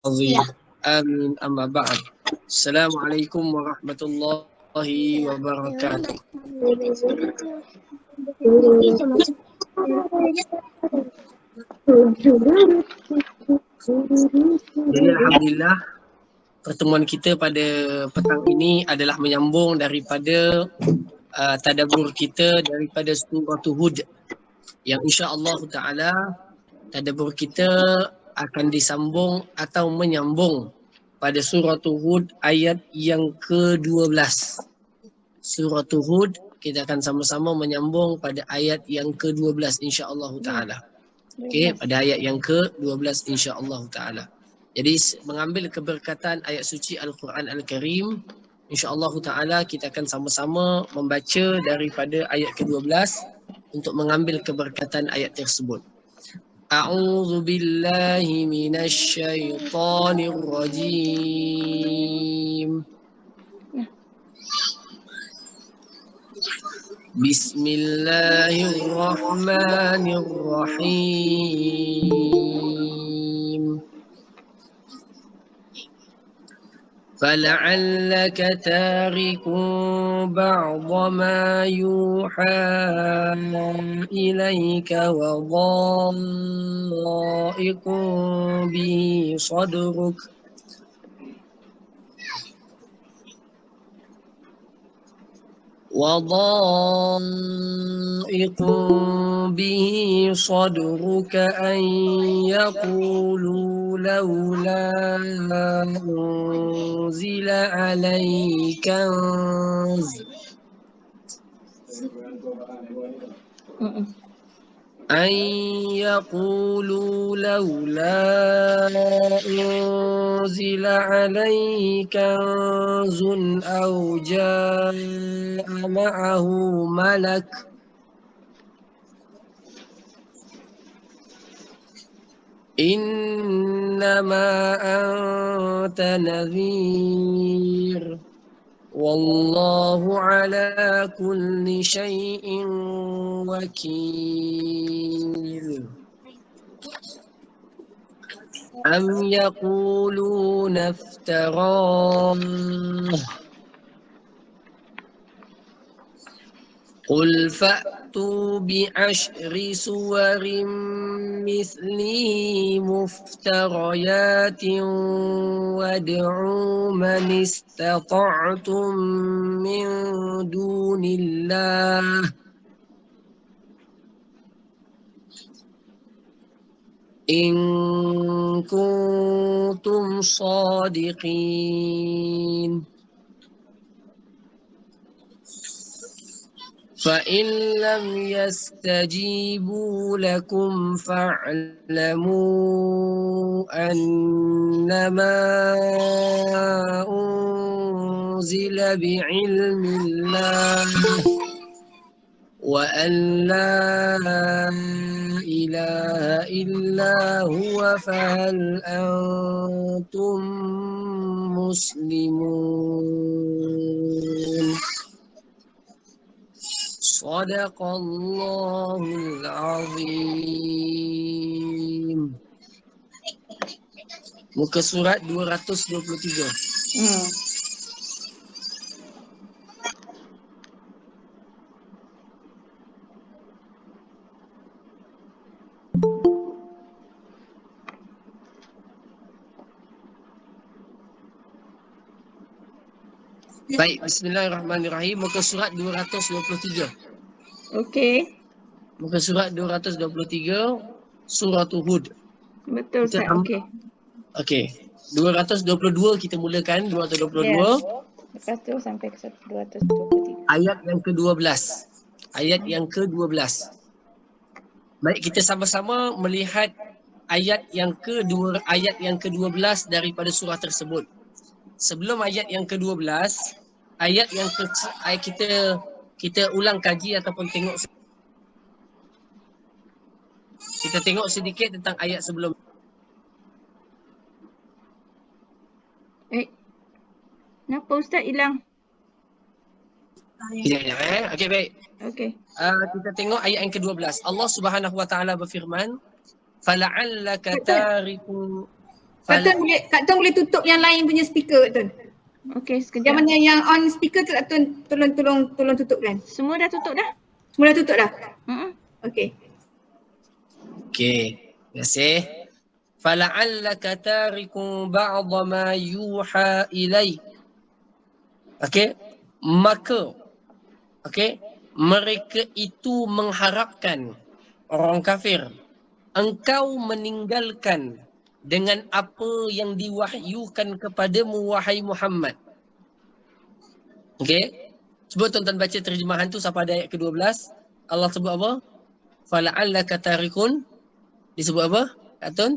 عظيم آمين أما بعد السلام عليكم ورحمة الله وبركاته. Jadi Alhamdulillah pertemuan kita pada petang ini adalah menyambung daripada tadabbur kita daripada surah Hud yang insya-Allah taala tadabbur kita akan disambung atau menyambung pada surah Hud ayat yang ke-12. Surah Hud kita akan sama-sama menyambung pada ayat yang ke-12 insya-Allah taala. Okey, pada ayat yang ke-12 insya-Allah taala. Jadi mengambil keberkatan ayat suci Al-Quran Al-Karim, insya-Allah taala kita akan sama-sama membaca daripada ayat ke-12 untuk mengambil keberkatan ayat tersebut. A'udzu billahi minasy syaithanir rajim. Bismillahirrahmanirrahim. فلعلك تارك بعض ما يوحى إليك وضائق به صدرك أن يقولوا لولا أنزل عليه كنز أن يقولوا لولا أنزل عليه كنز أو جاء معه ملك إنما أنت نذير والله على كل شيء وكيل أم يقولون افتراه قل فأتوا بعشر سور مثله مفتريات وادعوا من استطعتم من دون الله إن كنتم صادقين فإن لم يستجيبوا لكم فاعلموا أنما أنزل بعلم الله وأن لا إله إلا هو فهل أنتم مسلمون Sadaqallahul Azim. Muka surat 223. Baik, bismillahirrahmanirrahim. Muka surat 223. Okey. Muka surat 223, surah Hud. Betul Ustaz, okey. Okey. 222 kita mulakan, 222. Lepas tu sampai ke 223. Ayat yang ke-12. Ayat yang ke-12. Baik, kita sama-sama melihat ayat yang ke-12 daripada surah tersebut. Sebelum ayat yang ke-12, ayat yang kita ulang kaji ataupun kita tengok sedikit tentang ayat sebelum. Kenapa Ustaz hilang? Okey, baik. Okey. Kita tengok ayat yang ke-12. Allah Subhanahu wa taala berfirman, "Fala'allaka tariku." Kak Tun boleh tutup yang lain punya speaker Kak Tun. Okey, Yang sekejap. mana yang on speaker tu Kak Tun tolong tutupkan. Semua dah tutup dah? Semua dah tutup dah? Okey. Okey. Terima kasih. Fala'allaka tarikum ba'dha ma yuha ilaik. Okey. Maka mereka itu mengharapkan, orang kafir, engkau meninggalkan dengan apa yang diwahyukan kepadamu wahai Muhammad. Okey. Cuba tuan-tuan baca terjemahan tu sampai ada ayat ke-12. Allah sebut apa? Fala'allaka tarikun. Disebut apa? Kak Tun?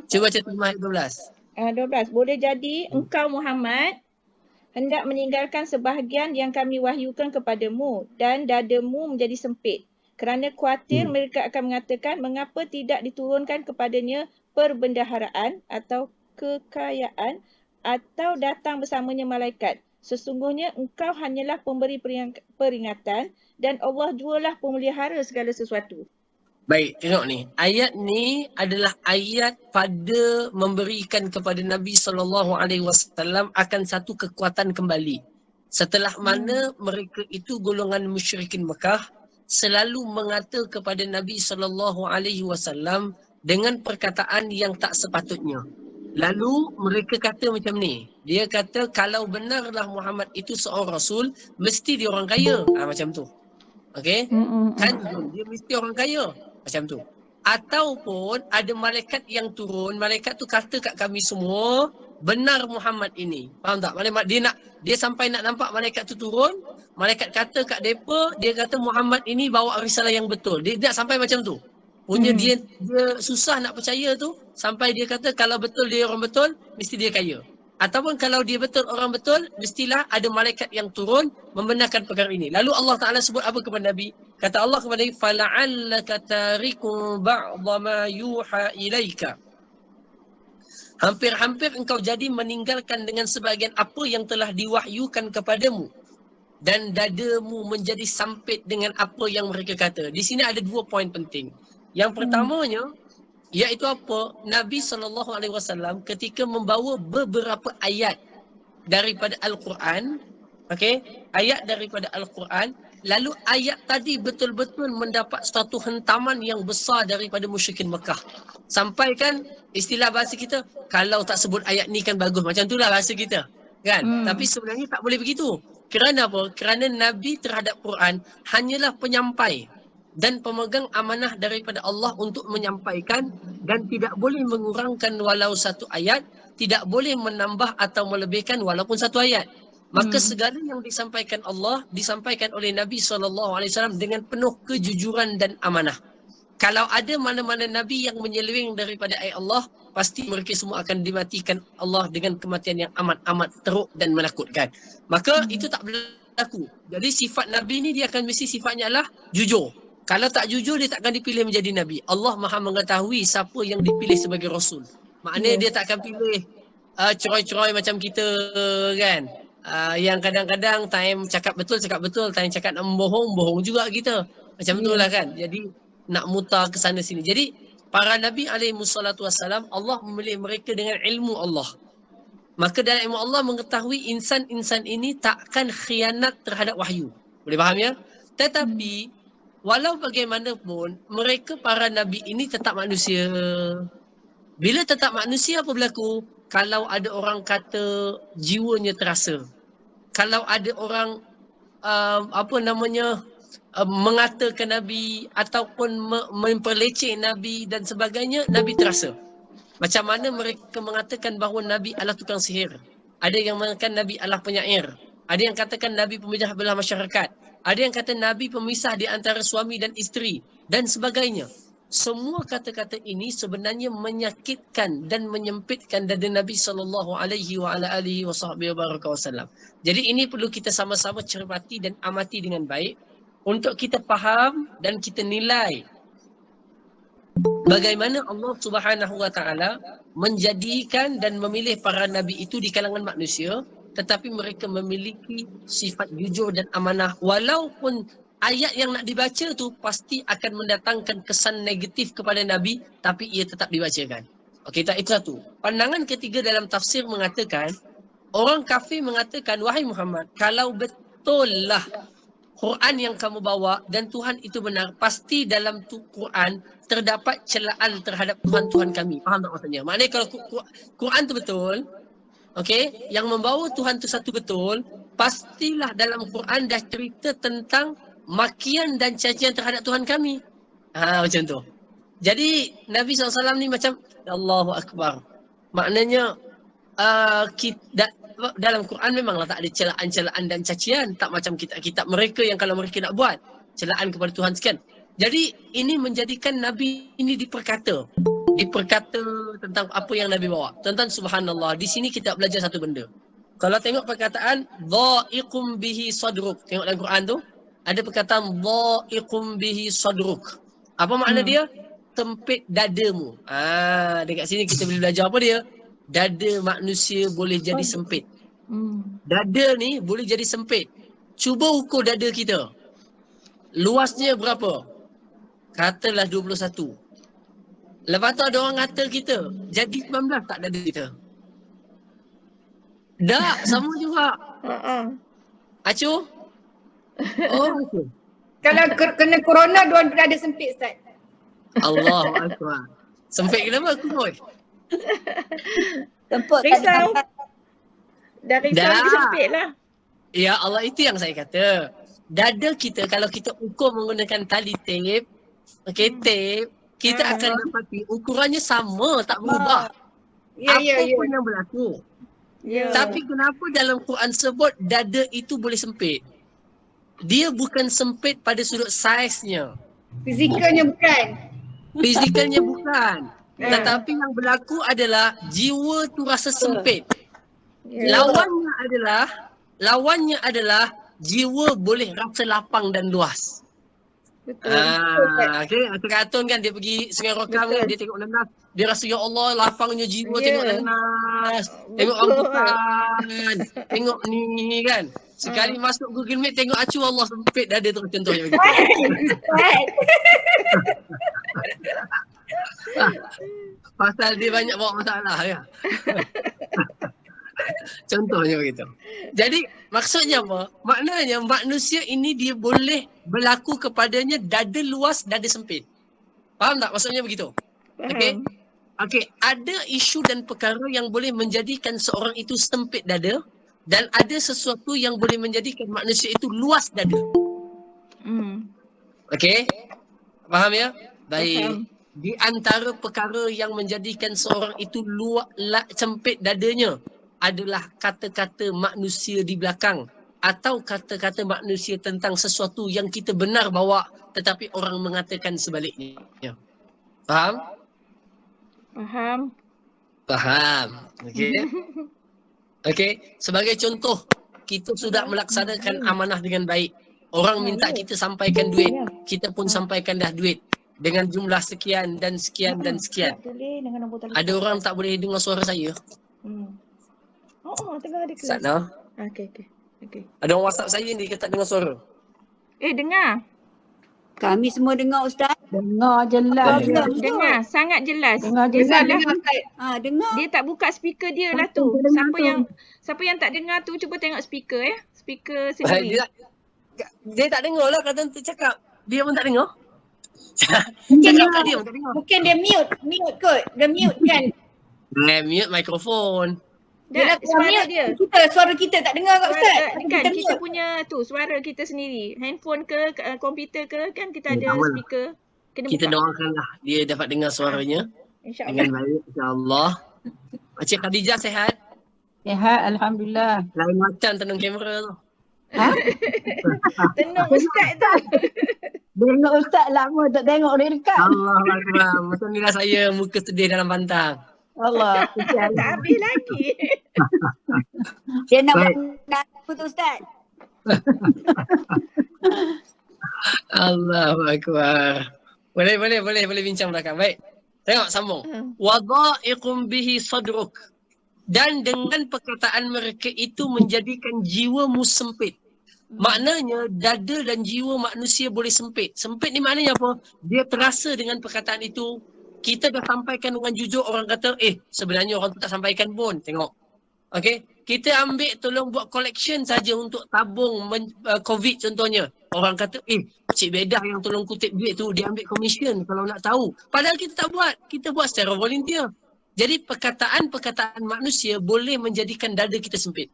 Cuba baca terjemahan ayat 12. 12. Boleh jadi engkau Muhammad hendak meninggalkan sebahagian yang kami wahyukan kepadamu dan dadamu menjadi sempit. Kerana khawatir mereka akan mengatakan mengapa tidak diturunkan kepadanya perbendaharaan atau kekayaan atau datang bersamanya malaikat. Sesungguhnya engkau hanyalah pemberi peringatan dan Allah jualah pemelihara segala sesuatu. Baik, tengok ni. Ayat ni adalah ayat pada memberikan kepada Nabi SAW akan satu kekuatan kembali. Setelah mana mereka itu golongan musyrikin Mekah selalu mengata kepada Nabi SAW dengan perkataan yang tak sepatutnya. Lalu mereka kata macam ni. Dia kata kalau benarlah Muhammad itu seorang Rasul, mesti dia orang kaya. Macam tu. Okey? Kan dia mesti orang kaya. Macam tu. Ataupun ada malaikat yang turun, malaikat tu kata kat kami semua, benar Muhammad ini. Faham tak? Dia sampai nak nampak malaikat tu turun, malaikat kata kat depa, dia kata Muhammad ini bawa risalah yang betul. Dia nak sampai macam tu. Punya dia susah nak percaya tu, sampai dia kata kalau betul dia orang betul, mesti dia kaya. Ataupun kalau dia betul orang betul, mestilah ada malaikat yang turun membenarkan perkara ini. Lalu Allah Ta'ala sebut apa kepada Nabi? Kata Allah kepada Nabi, فَلَعَلَّكَ تَارِكٌ بَعْضَ مَا يُوحَى إِلَيْكَ. Hampir-hampir engkau jadi meninggalkan dengan sebahagian apa yang telah diwahyukan kepadamu. Dan dadamu menjadi sampit dengan apa yang mereka kata. Di sini ada dua poin penting. Yang pertamanya, iaitu apa? Nabi SAW ketika membawa beberapa ayat daripada Al-Quran, ayat daripada Al-Quran, lalu ayat tadi betul-betul mendapat satu hentaman yang besar daripada musyrikin Mekah. Sampai kan istilah bahasa kita, kalau tak sebut ayat ni kan bagus. Macam itulah bahasa kita. Kan? Tapi sebenarnya tak boleh begitu. Kerana apa? Kerana Nabi terhadap Quran hanyalah penyampai dan pemegang amanah daripada Allah untuk menyampaikan dan tidak boleh mengurangkan walau satu ayat, tidak boleh menambah atau melebihkan walaupun satu ayat. Maka segala yang disampaikan Allah disampaikan oleh Nabi SAW dengan penuh kejujuran dan amanah. Kalau ada mana-mana Nabi yang menyeleweng daripada ayat Allah, pasti mereka semua akan dimatikan Allah dengan kematian yang amat-amat teruk dan menakutkan. Maka itu tak berlaku. Jadi sifat Nabi ni dia akan mesti sifatnya adalah jujur. Kalau tak jujur, dia tak akan dipilih menjadi Nabi. Allah maha mengetahui siapa yang dipilih sebagai Rasul. Maknanya dia tak akan pilih cerai-cerai macam kita kan. Yang kadang-kadang time cakap betul, time cakap nak membohong, bohong juga kita. Macam itulah kan. Jadi nak mutar ke sana sini. Jadi para Nabi SAW, Allah memilih mereka dengan ilmu Allah. Maka dalam ilmu Allah mengetahui insan-insan ini takkan khianat terhadap wahyu. Boleh faham ya? Tetapi walau bagaimanapun, mereka para Nabi ini tetap manusia. Bila tetap manusia apa berlaku? Kalau ada orang kata jiwanya terasa. Kalau ada orang mengatakan Nabi ataupun memperleceh Nabi dan sebagainya, Nabi terasa. Macam mana mereka mengatakan bahawa Nabi adalah tukang sihir. Ada yang mengatakan Nabi adalah penyair. Ada yang katakan Nabi pemecah belah masyarakat. Ada yang kata Nabi pemisah di antara suami dan isteri dan sebagainya. Semua kata-kata ini sebenarnya menyakitkan dan menyempitkan dada Nabi SAW. Jadi ini perlu kita sama-sama cermati dan amati dengan baik untuk kita faham dan kita nilai bagaimana Allah Subhanahu Wa Taala menjadikan dan memilih para nabi itu di kalangan manusia, tetapi mereka memiliki sifat jujur dan amanah. Walaupun ayat yang nak dibaca tu pasti akan mendatangkan kesan negatif kepada Nabi, tapi ia tetap dibacakan. Okey, tak, itu satu. Pandangan ketiga dalam tafsir mengatakan, orang kafir mengatakan, wahai Muhammad, kalau betul lah Quran yang kamu bawa dan Tuhan itu benar, pasti dalam Quran terdapat celaan terhadap Tuhan-Tuhan kami. Faham tak maksudnya? Maknanya kalau Quran tu betul, okey, yang membawa Tuhan tu satu betul, pastilah dalam Quran dah cerita tentang makian dan cacian terhadap Tuhan kami. Macam tu. Jadi Nabi SAW ni macam Allahu Akbar. Maknanya dalam Quran memanglah tak ada celaan-celaan dan cacian. Tak macam kitab-kitab mereka yang kalau mereka nak buat celaan kepada Tuhan sekian. Jadi ini menjadikan Nabi ini diperkata tentang apa yang Nabi bawa. Tuan-tuan, subhanallah, di sini kita belajar satu benda. Kalau tengok perkataan dha'iqum bihi sadruk, tengok dalam Quran tu ada perkataan dha'iqum bihi sadruk. Apa makna dia? Sempit dadamu. Dekat sini kita boleh belajar apa dia? Dada manusia boleh jadi sempit. Dada ni boleh jadi sempit. Cuba ukur dada kita. Luasnya berapa? Katalah 21. Lepas tu ada orang kata kita, jadi 19 tak dada kita? Tak, sama juga. Acu? Oh, Acu. Kalau kena corona, diorang ada sempit, Ustaz. Allahu Akbar. Sempit kenapa aku boy? Tempuk tak Risau. ada. Dah risau Dah. lagi sempit lah. Ya Allah, itu yang saya kata. Dada kita kalau kita ukur menggunakan tali tape, okey, tape, kita akan dapati ukurannya sama, tak berubah. Ya, ya, Apa ya. pun yang berlaku. Ya. Tapi kenapa dalam Quran sebut dada itu boleh sempit? Dia bukan sempit pada sudut saiznya. Fizikalnya bukan. Fizikalnya bukan. Tetapi yang berlaku adalah jiwa tu rasa sempit. Ya. Lawannya adalah jiwa boleh rasa lapang dan luas. Betul. Okay. Kartun kan dia pergi Sungai Rokam kan, dia tengok Nanas, dia rasa ya Allah lapangnya jiwa Ya. tengok Nanas, tengok rambutan, tengok ni kan. Sekali masuk Google Meet tengok Acu, Allah sempit dada tu contohnya begitu. Pasal dia banyak bawa masalah ya. Contohnya begitu. Jadi maksudnya apa? Maknanya manusia ini dia boleh berlaku kepadanya dada luas, dada sempit. Faham tak maksudnya begitu? Okey. Okey, ada isu dan perkara yang boleh menjadikan seorang itu sempit dada dan ada sesuatu yang boleh menjadikan manusia itu luas dada. Okey? Faham ya? Baik. Faham. Di antara perkara yang menjadikan seorang itu sempit dadanya adalah kata-kata manusia di belakang atau kata-kata manusia tentang sesuatu yang kita benar bawa tetapi orang mengatakan sebaliknya. Faham? Faham. Faham. Okey. Okey, sebagai contoh, kita sudah melaksanakan amanah dengan baik. Orang minta kita sampaikan duit, kita pun sampaikan dah duit dengan jumlah sekian dan sekian dan sekian. Boleh dengan nombor telefon. Ada orang tak boleh dengar suara saya. Tengah ada kelas. Sana. Okey. Ada orang WhatsApp saya ni dia tak dengar suara. Dengar. Kami semua dengar Ustaz. Dengar jelas. Dengar, sangat jelas. Dengar Dia jelas. salah. Ustaz. Dengar. Dia tak buka speaker dia lah tu. Siapa yang tak dengar tu cuba tengok speaker ya. Speaker sendiri. Dia tak dengar lah kata tu cakap. Dia pun tak dengar. Mungkin dia, Cakap dia pun tak dengar. mungkin dia mute kot. Dia mute kan. Mute mikrofon. Dah, suara mute dia. suara kita tak dengar kat Ustaz. Kan Kita kita mute. punya tu suara kita sendiri. Handphone ke komputer ke kan kita ada sama lah. speaker. Kena Kita buka. doakanlah dia dapat dengar suaranya InsyaAllah. dengan baik, insya-Allah. Encik Khadijah sihat? Sihat, alhamdulillah. Lain macam tenung kamera tu. Tenung ustaz tu. Tengok ustaz lama tak tengok dia dekat. Allah Akbar. Macam ni lah saya muka sedih dalam pantang. Allah. Tak habis lagi. Dia nak Baik. buat aku tu Ustaz. Allahu Akbar. Boleh bincang belakang. Baik. Tengok sambung. Wadha'iqum bihi sadruk. Dan dengan perkataan mereka itu menjadikan jiwamu sempit. Maknanya dada dan jiwa manusia boleh sempit. Sempit ni maknanya apa? Dia terasa dengan perkataan itu kita dah sampaikan dengan jujur, orang kata sebenarnya orang tu tak sampaikan pun. Tengok. Okay. Kita ambil tolong buat collection saja untuk tabung COVID contohnya. Orang kata Cik Bedah yang tolong kutip duit tu dia ambil commission kalau nak tahu. Padahal kita tak buat. Kita buat secara volunteer. Jadi perkataan-perkataan manusia boleh menjadikan dada kita sempit.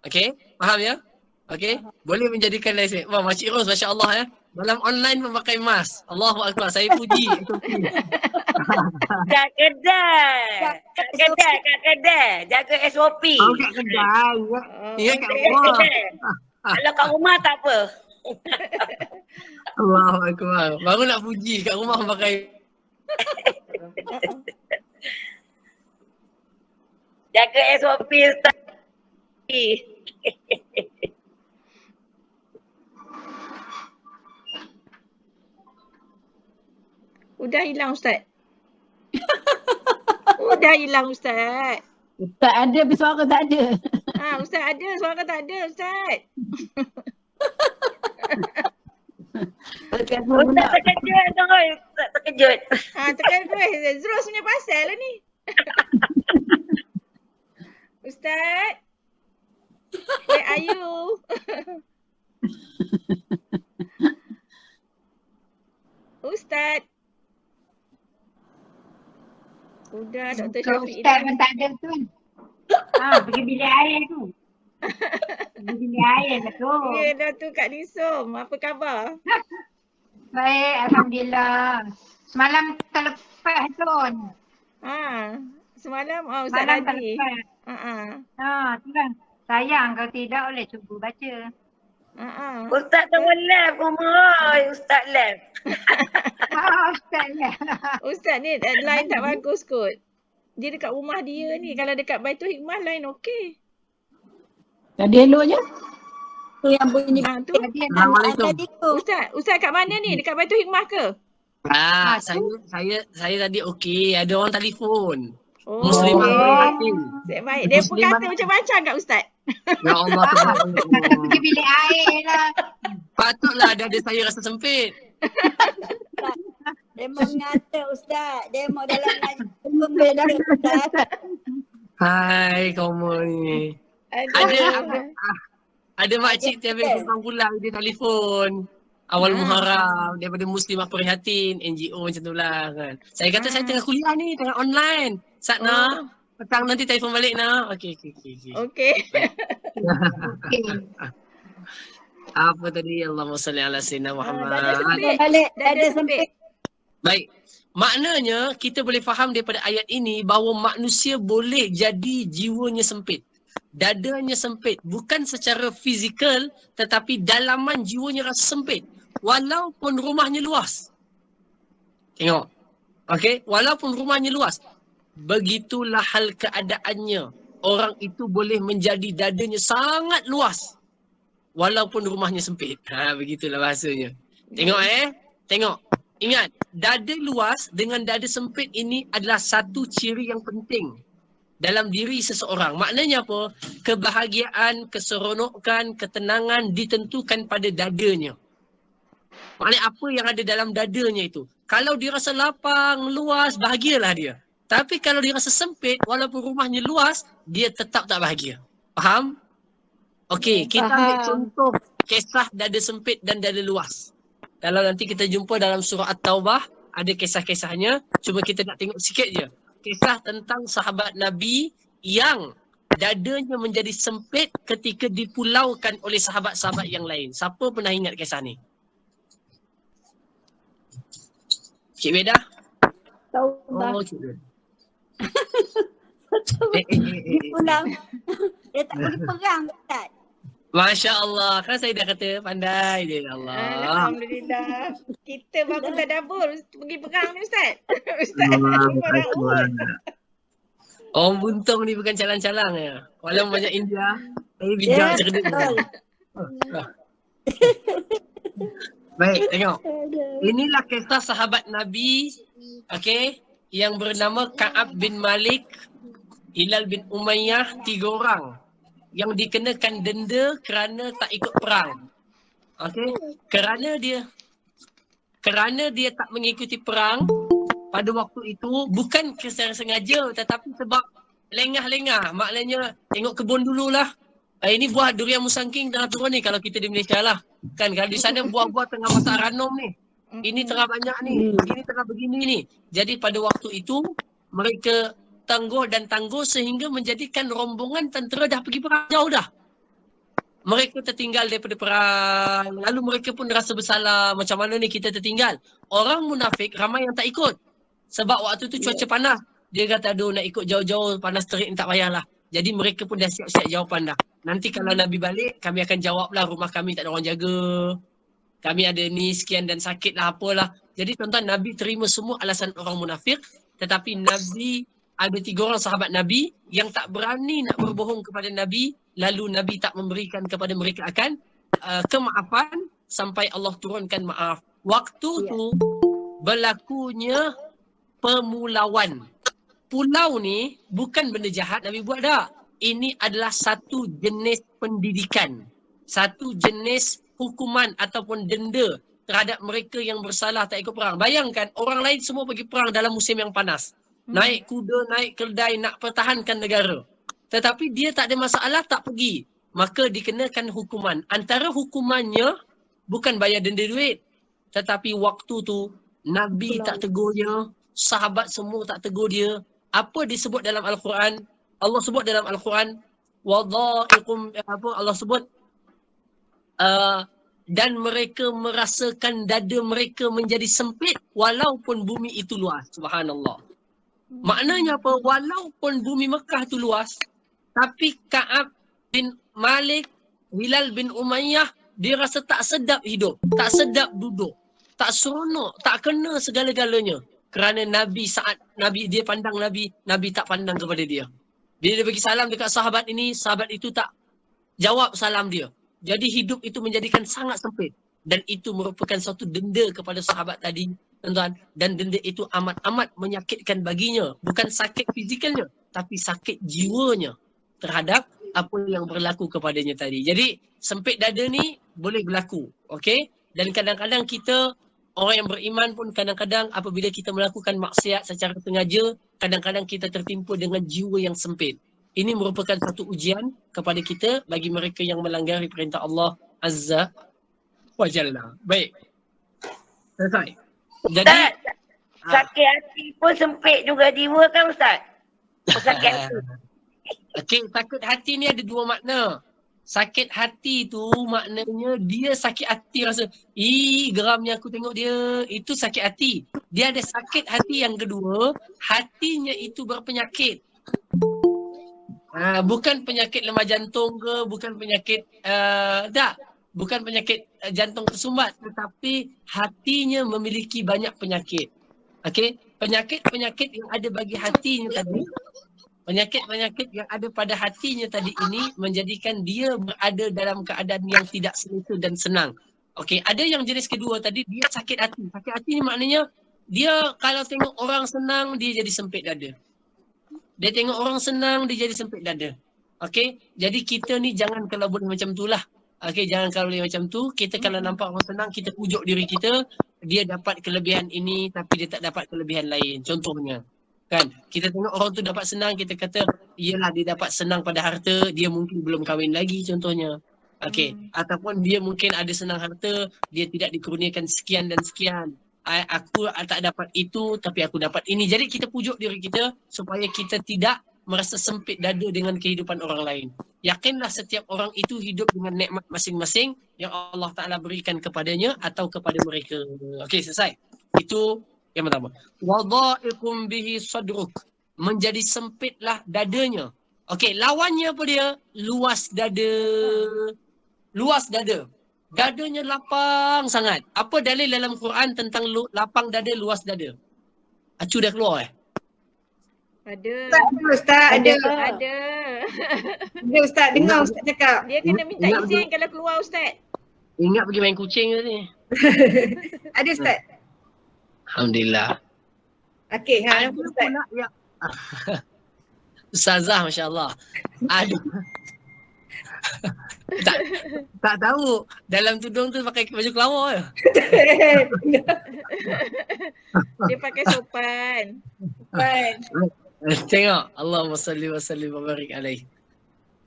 Okay. Faham ya? Okay. Boleh menjadikan lesen. Wah, Makcik Ros, Masya Allah ya. Dalam online memakai mask. Allahu Akbar. Saya puji. Kat kedai. Jaga SOP. Oh, kat kedai. Ya, kat rumah. Kalau kat rumah tak apa. Allahu Akbar. Baru nak puji kat rumah pakai. Jaga SOP Ustaz. Udah hilang Ustaz. Udah hilang Ustaz. Tak ada tapi suara tak ada. Ustaz ada, suara tak ada Ustaz. Ustaz terkejut terus. Ustaz terkejut. Terkejut. Zros punya pasal lah ni. Ustaz. Where are you? Ustaz. Udah Dr. Syafiq Ustaz pun tak ada tu. Pergi bilik air tu. Pergi bilik air lah tu. Ya dah tu Kak Nisum. Apa khabar? Baik, Alhamdulillah. Semalam terlepas tu. Semalam Ustaz Malam Radi. terlepas. Tu kan. Sayang kalau tidak boleh cuba baca. Ustaz tengok live Umroy. Ustaz live. Ustaz ya. Ustaz ni line tak bagus kot. Dia dekat rumah dia ni. Kalau dekat Baitul Hikmah line okey. Tadi hello je. Tu yang bunyi Tu. Assalamualaikum. tadi tu. Ustaz kat mana ni? Dekat Baitul Hikmah ke? Saya tadi okey. Ada orang telefon. Oh, Muslimah berhati. baik. Dia pun kata macam-macam kat Ustaz. Ya Allah. Pergi bilik air lah. Patutlah dada saya rasa sempit. Demo mengata Ustaz. Demo dalam ngaji. Ustaz. Hai kamu ni. Ada makcik tiap pulang pulang dia telefon. Awal Muharram daripada Muslimah Prihatin, NGO macam tu lah kan. Saya kata saya tengah kuliah ni, tengah online. Satna, petang nanti telefon balik nak. Okey. Okey. Apa tadi? Allahumma salli ala sayyidina Muhammad. Dada sempit. Baik. Maknanya kita boleh faham daripada ayat ini bahawa manusia boleh jadi jiwanya sempit. Dadanya sempit. Bukan secara fizikal tetapi dalaman jiwanya rasa sempit. Walaupun rumahnya luas. Tengok. Okey. Walaupun rumahnya luas. Begitulah hal keadaannya. Orang itu boleh menjadi dadanya sangat luas. Walaupun rumahnya sempit. Begitulah bahasanya. Tengok Tengok. Ingat, dada luas dengan dada sempit ini adalah satu ciri yang penting dalam diri seseorang. Maknanya apa? Kebahagiaan, keseronokan, ketenangan ditentukan pada dadanya. Maknanya apa yang ada dalam dadanya itu. Kalau dia rasa lapang, luas, bahagialah dia. Tapi kalau dia rasa sempit, walaupun rumahnya luas, dia tetap tak bahagia. Faham? Okey, kita ambil contoh kisah dada sempit dan dada luas. Kalau nanti kita jumpa dalam surah At-Taubah, ada kisah-kisahnya. Cuma kita nak tengok sikit je. Kisah tentang sahabat Nabi yang dadanya menjadi sempit ketika dipulaukan oleh sahabat-sahabat yang lain. Siapa pernah ingat kisah ni? Cik Beda? Taubah. Oh, Cik Beda. Dia pulang. Dia tak pergi perang Ustaz. Masya Allah. Kan saya dah kata pandai dia. Allah. Alhamdulillah. Kita baru tadabbur pergi perang ni Ustaz. Ustaz perang Uhud. Orang buntung ni bukan calang-calang ya. Walaupun banyak India, tapi bijak cerdik. Baik, tengok. Inilah kisah sahabat Nabi, okey, yang bernama Ka'ab bin Malik, Hilal bin Umayyah, 3 orang yang dikenakan denda kerana tak ikut perang. Okey, kerana dia tak mengikuti perang, pada waktu itu bukan secara sengaja tetapi sebab lengah-lengah. Maknanya tengok kebun dululah. Ini buah durian musangking tengah turun ni kalau kita di Malaysia lah. Kan kalau di sana buah-buah tengah masak ranom ni. Ini tengah banyak ni. Ini tengah begini ni. Jadi pada waktu itu mereka tangguh dan tangguh sehingga menjadikan rombongan tentera dah pergi perang jauh dah. Mereka tertinggal daripada perang. Lalu mereka pun rasa bersalah. Macam mana ni kita tertinggal. Orang munafik ramai yang tak ikut. Sebab waktu tu cuaca panas. Dia kata aduh nak ikut jauh-jauh panas terik ni tak payahlah. Jadi mereka pun dah siap-siap jawapan dah. Nanti kalau Nabi balik kami akan jawablah rumah kami tak ada orang jaga. Kami ada ni sekian dan sakit lah apalah. Jadi tuan-tuan Nabi terima semua alasan orang munafik. Tetapi Nabi ada 3 orang sahabat Nabi yang tak berani nak berbohong kepada Nabi. Lalu Nabi tak memberikan kepada mereka akan kemaafan sampai Allah turunkan maaf. Waktu tu berlakunya pemulauan. Pulau ni bukan benda jahat Nabi buat dah. Ini adalah satu jenis pendidikan. Satu jenis hukuman ataupun denda terhadap mereka yang bersalah tak ikut perang. Bayangkan orang lain semua pergi perang dalam musim yang panas. Naik kuda, naik keldai nak pertahankan negara. Tetapi dia tak ada masalah tak pergi. Maka dikenakan hukuman. Antara hukumannya bukan bayar denda duit. Tetapi waktu tu Nabi tak tegur dia. Sahabat semua tak tegur dia. Apa disebut dalam Al-Quran? Allah sebut dalam Al-Quran. Wadha'iqum, Allah sebut. Dan mereka merasakan dada mereka menjadi sempit walaupun bumi itu luas. Subhanallah. Maknanya apa? Walaupun bumi Mekah itu luas, tapi Ka'ab bin Malik, Hilal bin Umayyah, dia rasa tak sedap hidup, tak sedap duduk, tak seronok, tak kena segala-galanya. Kerana Nabi saat Nabi dia pandang Nabi, Nabi tak pandang kepada dia. Dia bagi salam dekat sahabat ini, sahabat itu tak jawab salam dia. Jadi hidup itu menjadikan sangat sempit. Dan itu merupakan suatu denda kepada sahabat tadi, tuan-tuan. Dan denda itu amat-amat menyakitkan baginya. Bukan sakit fizikalnya, tapi sakit jiwanya terhadap apa yang berlaku kepadanya tadi. Jadi sempit dada ni boleh berlaku. Okay? Dan kadang-kadang kita, orang yang beriman pun kadang-kadang apabila kita melakukan maksiat secara sengaja, kadang-kadang kita tertimpa dengan jiwa yang sempit. Ini merupakan satu ujian kepada kita bagi mereka yang melanggar perintah Allah Azza wa Jalla. Baik. Selesai. Jadi Ustaz, sakit hati pun sempit juga jiwa kan Ustaz? Sakit hati. Okey, sakit hati ni ada 2 makna. Sakit hati tu maknanya dia sakit hati rasa, geramnya aku tengok dia, itu sakit hati. Dia ada sakit hati yang kedua, hatinya itu berpenyakit. Bukan penyakit lemah jantung ke, bukan penyakit bukan penyakit jantung tersumbat, tetapi hatinya memiliki banyak penyakit. Okey, penyakit-penyakit yang ada bagi hatinya tadi, penyakit-penyakit yang ada pada hatinya tadi ini menjadikan dia berada dalam keadaan yang tidak selesa dan senang. Okey, ada yang jenis kedua tadi, dia sakit hati. Sakit hati ni maknanya dia kalau tengok orang senang, dia jadi sempit dada. Dia tengok orang senang, dia jadi sempit dada. Okey, jadi kita ni jangan kalau boleh macam tu lah. Okey, jangan kalau boleh macam tu. Kita kalau nampak orang senang, kita pujuk diri kita, dia dapat kelebihan ini tapi dia tak dapat kelebihan lain. Contohnya, kan, kita tengok orang tu dapat senang, kita kata, iyalah dia dapat senang pada harta, dia mungkin belum kahwin lagi contohnya. Okey, ataupun dia mungkin ada senang harta, dia tidak dikurniakan sekian dan sekian. Aku tak dapat itu tapi aku dapat ini. Jadi kita pujuk diri kita supaya kita tidak merasa sempit dada dengan kehidupan orang lain. Yakinlah setiap orang itu hidup dengan nikmat masing-masing yang Allah Ta'ala berikan kepadanya atau kepada mereka. Okey, selesai. Itu yang pertama. Wadha'iqum bihi sadruk. Menjadi sempitlah dadanya. Okey, lawannya apa dia? Luas dada. Luas dada. Dadanya lapang sangat. Apa dalil dalam Quran tentang lapang dada, luas dada? Acu dah keluar Ada. Ustaz, ada. Ada. Ada Ustaz, dengar Ustaz cakap. Dia kena minta izin kalau keluar Ustaz. Ingat pergi main kucing ke ni? Ada Ustaz. Alhamdulillah. Okey, Ada Ustaz. pula yang Ustazah, Masya Allah. Tak tahu. Dalam tudung tu pakai baju kelawar je. Dia pakai sopan. Tengok. Allahumma salli wa sallim wa barik alaih.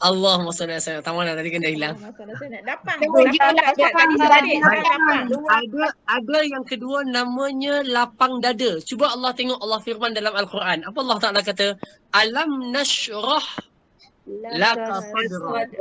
Allahumma salli wa sallim. Taman tadi kan dah hilang. Masalah saya nak dapang. Tengok, Dapang tak Ustaz? Tadi saya balik. Sekarang dapang. Ada yang kedua namanya lapang dada. Cuba Allah tengok Allah firman dalam Al-Quran. Apa Allah Ta'ala kata? Alam nashrah laka sadrak.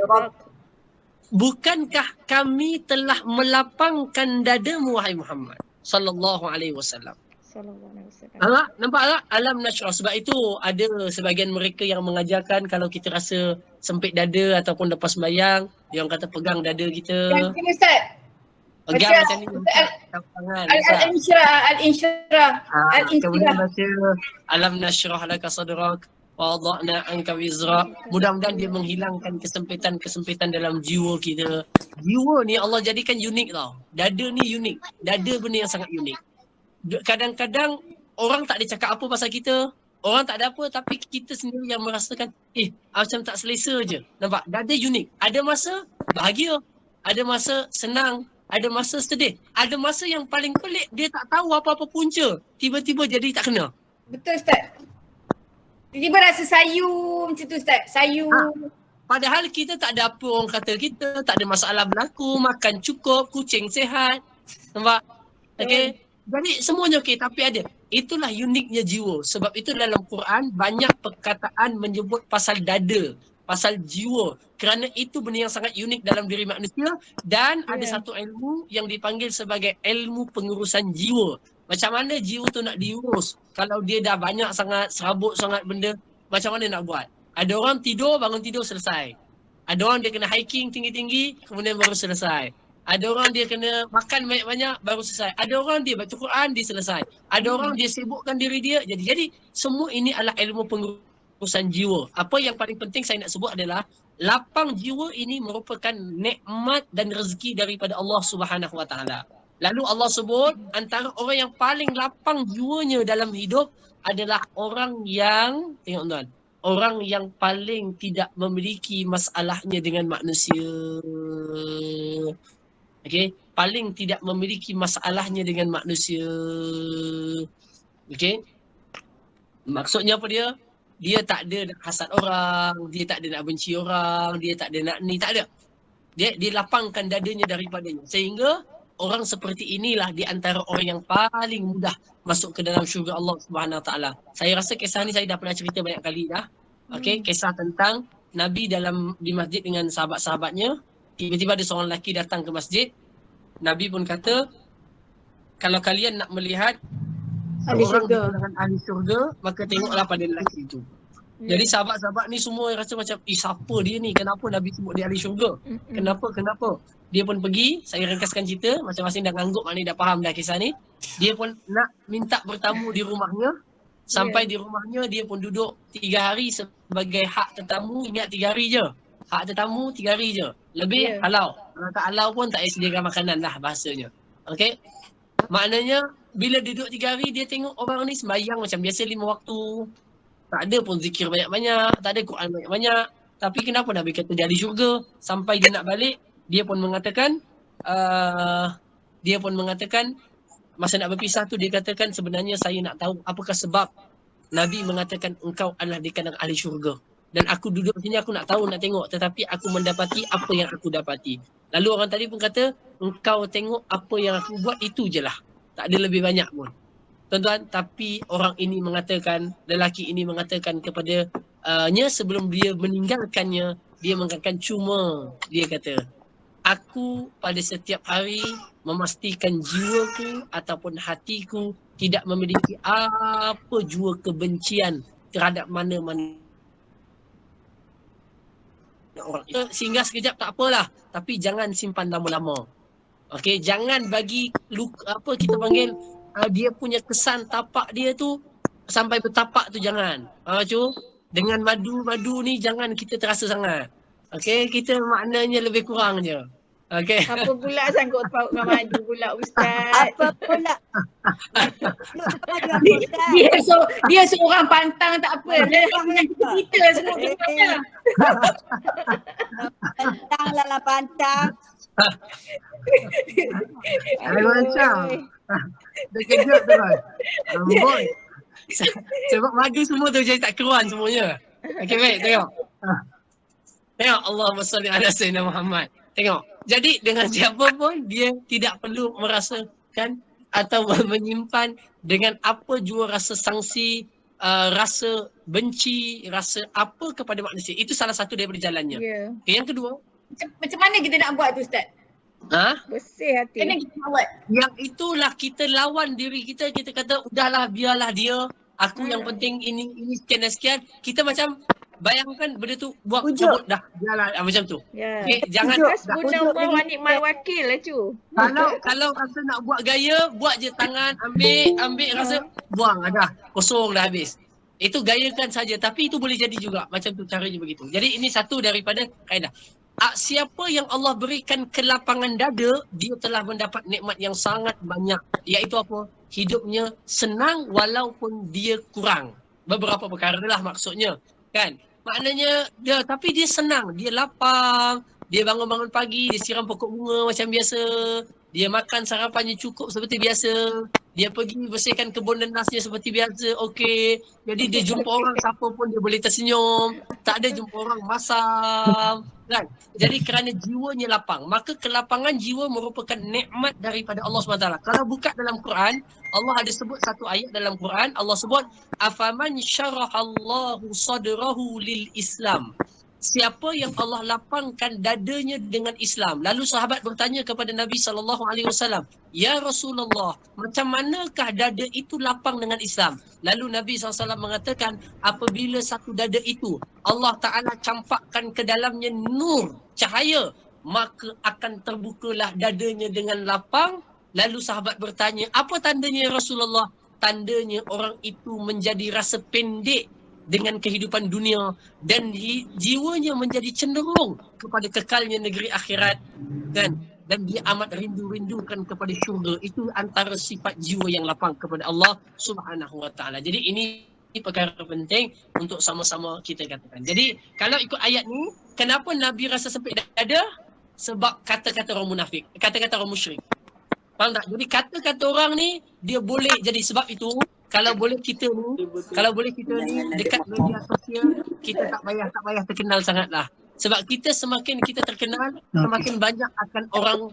Bukankah kami telah melapangkan dadamu wahai Muhammad sallallahu alaihi wasallam. Sallallahu alaihi wasallam. Nampak tak? Alam nashrah. Sebab itu ada sebahagian mereka yang mengajarkan kalau kita rasa sempit dada ataupun lepas sembahyang, dia orang kata pegang dada kita. Yang ni Ustaz. Pegang macam ni. Tangan. Al-Insyirah. Kemudian baca alam nashrah laka sadrak wa wada'na anka wizrak. Mudah-mudahan dia menghilangkan kesempitan-kesempitan dalam jiwa kita. Jiwa ni Allah jadikan unik tau. Dada ni unik. Dada benda yang sangat unik. Kadang-kadang orang tak ada cakap apa pasal kita. Orang tak ada apa tapi kita sendiri yang merasakan macam tak selesa je. Nampak? Dada unik. Ada masa bahagia. Ada masa senang. Ada masa sedih. Ada masa yang paling pelik dia tak tahu apa-apa punca. Tiba-tiba jadi tak kena. Betul Ustaz. Tiba-tiba rasa sayu macam tu Ustaz. Sayu. Padahal kita tak ada apa orang kata kita. Tak ada masalah berlaku. Makan cukup. Kucing sihat. Nampak? Okay? Jadi semuanya okey tapi ada. Itulah uniknya jiwa. Sebab itu dalam Quran banyak perkataan menyebut pasal dada, pasal jiwa. Kerana itu benda yang sangat unik dalam diri manusia dan ada satu ilmu yang dipanggil sebagai ilmu pengurusan jiwa. Macam mana jiwa tu nak diurus? Kalau dia dah banyak sangat, serabut sangat benda, macam mana nak buat? Ada orang tidur, bangun tidur selesai. Ada orang dia kena hiking tinggi-tinggi, kemudian baru selesai. Ada orang dia kena makan banyak-banyak baru selesai. Ada orang dia baca Quran dia selesai. Ada orang dia sibukkan diri dia. Jadi semua ini adalah ilmu pengurusan jiwa. Apa yang paling penting saya nak sebut adalah lapang jiwa ini merupakan nikmat dan rezeki daripada Allah Subhanahu Wa Taala. Lalu Allah sebut antara orang yang paling lapang jiwanya dalam hidup adalah orang yang tengok tuan. Orang yang paling tidak memiliki masalahnya dengan manusia. Okey, paling tidak memiliki masalahnya dengan manusia. Okey. Maksudnya apa dia? Dia tak ada nak hasad orang, dia tak ada nak benci orang, dia tak ada nak ni, tak ada. Dia lapangkan dadanya daripadanya. Sehingga orang seperti inilah di antara orang yang paling mudah masuk ke dalam syurga Allah Subhanahu Wa Taala. Saya rasa kisah ni saya dah pernah cerita banyak kali dah. Okey, kisah tentang Nabi di masjid dengan sahabat-sahabatnya. Tiba-tiba ada seorang lelaki datang ke masjid. Nabi pun kata, kalau kalian nak melihat seorang di kalangan ahli syurga, maka tengoklah pada lelaki itu. Jadi sahabat-sahabat ni semua rasa macam, siapa dia ni? Kenapa Nabi sebut dia ahli syurga? Kenapa? Dia pun pergi, saya ringkaskan cerita, masing-masing dah ngangguk, maknanya dah faham dah kisah ni. Dia pun nak minta bertamu di rumahnya. Sampai di rumahnya, dia pun duduk 3 hari sebagai hak tetamu. Ingat 3 hari je. Hak tetamu 3 hari je. Lebih halau. Kalau tak halau pun tak payah sediakan makanan lah bahasanya. Okey. Maknanya bila duduk 3 hari dia tengok orang ni sembahyang macam biasa 5 waktu. Tak ada pun zikir banyak-banyak. Tak ada Quran banyak-banyak. Tapi kenapa Nabi kata dia ahli syurga? Sampai dia nak balik, dia pun mengatakan masa nak berpisah tu dia katakan sebenarnya saya nak tahu apakah sebab Nabi mengatakan engkau adalah di kalangan ahli syurga. Dan aku duduk sini aku nak tahu, nak tengok. Tetapi aku mendapati apa yang aku dapati. Lalu orang tadi pun kata, engkau tengok apa yang aku buat itu je lah. Tak ada lebih banyak pun. Tuan-tuan, tapi orang ini mengatakan, lelaki ini mengatakan kepada sebelum dia meninggalkannya, dia mengatakan cuma, dia kata, aku pada setiap hari memastikan jiwaku ataupun hatiku tidak memiliki apa jua kebencian terhadap mana-mana orang. Singgah sekejap tak apalah, tapi jangan simpan lama-lama. Okey, jangan bagi apa kita panggil dia punya kesan tapak dia tu sampai bertapak tu jangan. Dengan madu ni jangan kita terasa sangat. Okey, kita maknanya lebih kurang je. Okey. Apa pula sangkut paut dengan madu pula Ustaz? Apa pula? Dia seorang pantang tak apa. Dia kita semua. Pantang lah pantang. Ustaz. Macam. Dia kejut tu kan. Boy. Sebab madu semua tu jadi tak keruan semuanya. Okey baik, tengok. Tengok Allahumma salli ala sayyidina Muhammad. Tengok. Jadi dengan siapa pun dia tidak perlu merasakan atau menyimpan dengan apa jua rasa sangsi, rasa benci, rasa apa kepada manusia. Itu salah satu daripada jalannya. Ya. Okay, yang kedua, Macam mana kita nak buat tu Ustaz? Bersih hati. Macam mana kita nak buat? yang itulah kita lawan diri kita. Kita kata udahlah biarlah dia. Aku yang penting ini sekian dan sekian. Kita macam bayangkan benda tu buat Ujuk. cabut dah. Biarlah macam tu. Ya. Okay, jangan Kas dah. guna uang nikmat wakil lah cu. Kalau rasa nak buat gaya, buat je tangan, ambil rasa buang dah. Kosong dah habis. Itu gayakan saja, tapi itu boleh jadi juga. Macam tu caranya begitu. Jadi ini satu daripada kaedah. Siapa yang Allah berikan kelapangan dada, dia telah mendapat nikmat yang sangat banyak. Iaitu apa? Hidupnya senang walaupun dia kurang. Beberapa perkara lah maksudnya. Kan? Maknanya tapi dia senang, dia lapang, dia bangun-bangun pagi, dia siram pokok bunga macam biasa, dia makan sarapannya cukup seperti biasa, dia pergi bersihkan kebun nenasnya seperti biasa, okey. Jadi dia jumpa orang siapa pun dia boleh tersenyum, tak ada jumpa orang masam, kan? Jadi kerana jiwanya lapang, maka kelapangan jiwa merupakan nikmat daripada Allah SWT. Kalau buka dalam Quran, Allah ada sebut satu ayat dalam Quran, Allah sebut afaman syarahallahu sadrahu lil Islam. Siapa yang Allah lapangkan dadanya dengan Islam. Lalu sahabat bertanya kepada Nabi SAW, "Ya Rasulullah, macam manakah dada itu lapang dengan Islam?" Lalu Nabi SAW mengatakan, apabila satu dada itu Allah Ta'ala campakkan ke dalamnya nur, cahaya, maka akan terbukalah dadanya dengan lapang. Lalu sahabat bertanya, apa tandanya ya Rasulullah? Tandanya orang itu menjadi rasa pendek dengan kehidupan dunia dan jiwanya menjadi cenderung kepada kekalnya negeri akhirat, kan? Dan dia amat rindu-rindukan kepada syurga. Itu antara sifat jiwa yang lapang kepada Allah Subhanahu Wa Taala. Jadi ini perkara penting untuk sama-sama kita katakan. Jadi kalau ikut ayat ni, kenapa Nabi rasa sempit dada? Sebab kata-kata orang munafik, kata-kata orang musyrik. Faham tak? Jadi kata-kata orang ni dia boleh jadi sebab itu. Kalau boleh kita ni dekat media sosial, kita tak payah terkenal sangatlah. Sebab kita semakin kita terkenal, semakin banyak akan orang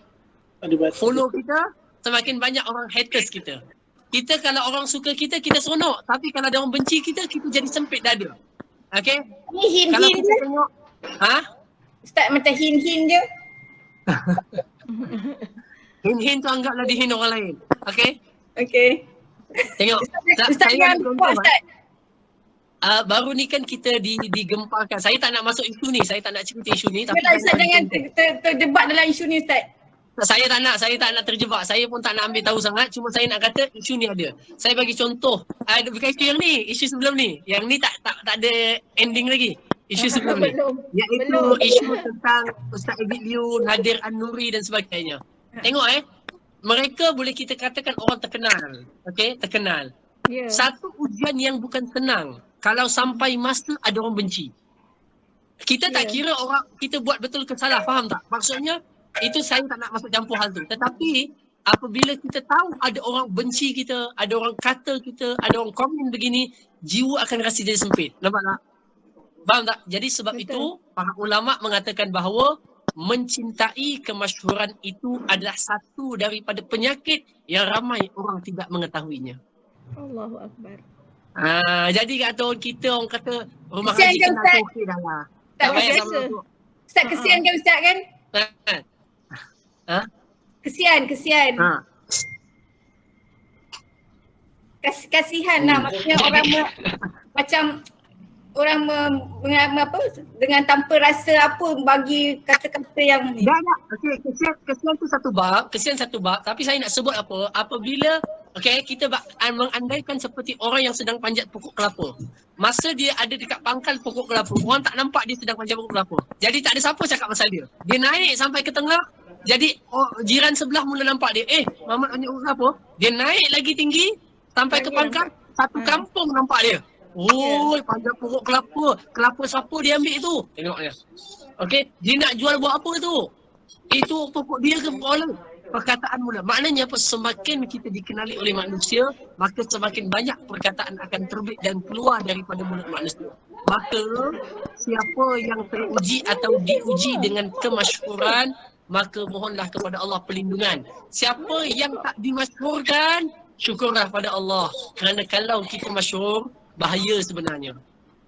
follow kita, semakin banyak orang haters kita. Kita kalau orang suka kita seronok. Tapi kalau ada orang benci kita jadi sempit dada. Okay? Ni Kalau hin-hin kita je. tengok, Ustaz macam hin-hin je. hin-hin tu anggaplah dihin orang lain. Okay? Okay. Tengok. Ustaz yang buat Ustaz. Baru ni kan kita digemparkan. Saya tak nak masuk isu ni. Saya tak nak cerita isu ni. Tapi Ustaz jangan terdebat dalam isu ni Ustaz. Saya tak nak terjebak. Saya pun tak nak ambil tahu sangat. Cuma saya nak kata isu ni ada. Saya bagi contoh. Bukan isu yang ni. Isu sebelum ni. Yang ni tak ada ending lagi. Isu sebelum ni. Iaitu isu tentang Ustaz Edith Liu, Nadir An-Nuri dan sebagainya. Tengok mereka boleh kita katakan orang terkenal. Okay? Terkenal. Ya. Satu ujian yang bukan senang. Kalau sampai masa ada orang benci. Kita tak kira orang kita buat betul ke salah. Faham tak? Maksudnya itu saya tak nak masuk campur hal tu. Tetapi apabila kita tahu ada orang benci kita, ada orang kata kita, ada orang komen begini, jiwa akan rasa jadi sempit. Nampak tak? Faham tak? Jadi sebab itu para ulama mengatakan bahawa mencintai kemasyhuran itu adalah satu daripada penyakit yang ramai orang tidak mengetahuinya. Allahu Akbar. Jadi kata orang kita, orang kata rumah Kesian haji kan, kena Ustaz? okey dah lah. Tak Tak payah biasa. sama tu. Ustaz kesian kan Ustaz kan? Kesian. Kasihan lah. Maksudnya orang macam orang dengan tanpa rasa apa bagi kata-kata yang ni. Dah. Okey, kesian tu satu bab, tapi saya nak sebut apa? Apabila kita mengandaikan seperti orang yang sedang panjat pokok kelapa. Masa dia ada dekat pangkal pokok kelapa, orang tak nampak dia sedang panjat pokok kelapa. Jadi tak ada siapa cakap pasal dia. Dia naik sampai ke tengah. Jadi jiran sebelah mula nampak dia. Mamat panjat pokok kelapa. Dia naik lagi tinggi sampai ke pangkal, satu kampung nampak dia. Panjat pokok kelapa. Kelapa siapa dia ambil tu? Tengok dia. Okey, dia nak jual buat apa tu? Itu pokok dia ke persoalan. Perkataan mula. Maknanya apa? Semakin kita dikenali oleh manusia, maka semakin banyak perkataan akan terbit dan keluar daripada mulut manusia. Maka siapa yang teruji atau diuji dengan kemasyhuran, maka mohonlah kepada Allah perlindungan. Siapa yang tak dimasyhurkan, syukurlah pada Allah. Kerana kalau kita masyhur, bahaya sebenarnya.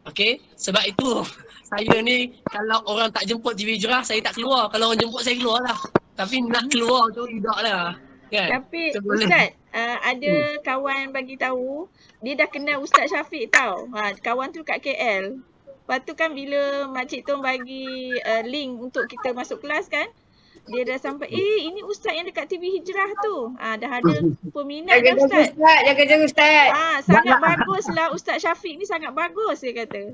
Okey? Sebab itu saya ni kalau orang tak jemput TV Hijrah, saya tak keluar. Kalau orang jemput, saya keluar lah. Tapi nak keluar tu tidak lah. Kan? Tapi Sebelum- Ustaz, ada kawan bagi tahu dia dah kenal Ustaz Syafiq tau. Kawan tu kat KL. Lepas tu kan bila Makcik Tom bagi link untuk kita masuk kelas kan, dia dah sampai, ini Ustaz yang dekat TV Hijrah tu. Dah ada peminat dah Ustaz. Jaga-jaga Ustaz. Sangat bagus lah Ustaz Syafiq ni, sangat bagus dia kata.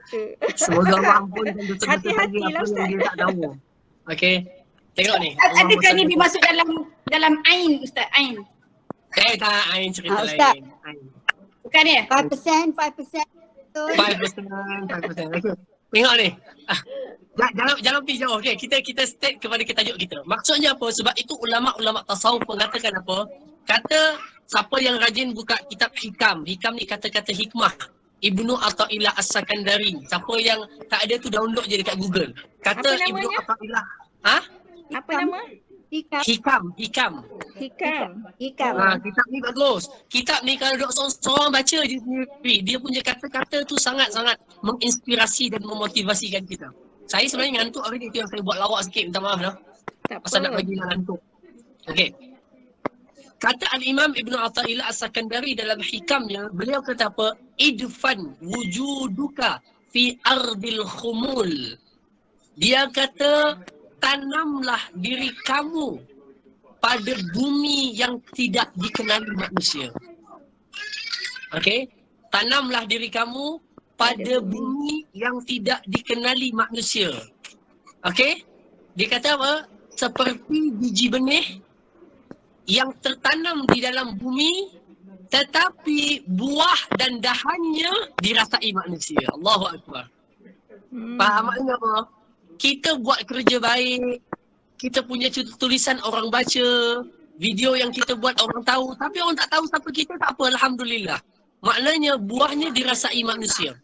Tu. Semoga Allah ampunkan dosa-dosa Hati-hatilah, saya apa Ustaz. yang dia tak tahu. Okey. Tengok ni. Adakah ni dimasuk dalam ain Ustaz? Ain. Tak, Ain cerita Ustaz. lain. Ain. Bukan dia? 5%. 5%. Okey. Tengok ni. Jangan pergi jauh. Okey, kita state kepada tajuk kita. Maksudnya apa? Sebab itu ulama-ulama tasawuf mengatakan apa? Kata siapa yang rajin buka kitab hikam. Hikam ni kata-kata hikmah. Ibnu Athaillah As-Sakandari. Siapa yang tak ada tu download je dekat Google. Kata Apa Ibnu namanya? Athaillah. Apa nama? Hikam. Hikam. Kitab ni bagus. Kitab ni kalau duk seorang baca je sendiri, dia punya kata-kata tu sangat-sangat menginspirasi dan memotivasikan kita. Saya sebenarnya ngantuk hari ni, itu yang saya buat lawak sikit, minta maaf dah. Tak Pasal nak apa. bagi ngantuk. Okey. Kata Al-Imam Ibnu Athaillah As-Sakandari dalam hikamnya, beliau kata apa? Idfan wujuduka fi ardil khumul. Dia kata, tanamlah diri kamu pada bumi yang tidak dikenali manusia. Okey? Tanamlah diri kamu pada bumi yang tidak dikenali manusia. Okey? Dia kata apa? Seperti biji benih yang tertanam di dalam bumi tetapi buah dan dahannya dirasai manusia. Allahu Akbar. Faham maknanya apa? Kita buat kerja baik, kita punya tulisan orang baca, video yang kita buat orang tahu, tapi orang tak tahu siapa kita, tak apa, alhamdulillah. Maknanya buahnya dirasai manusia.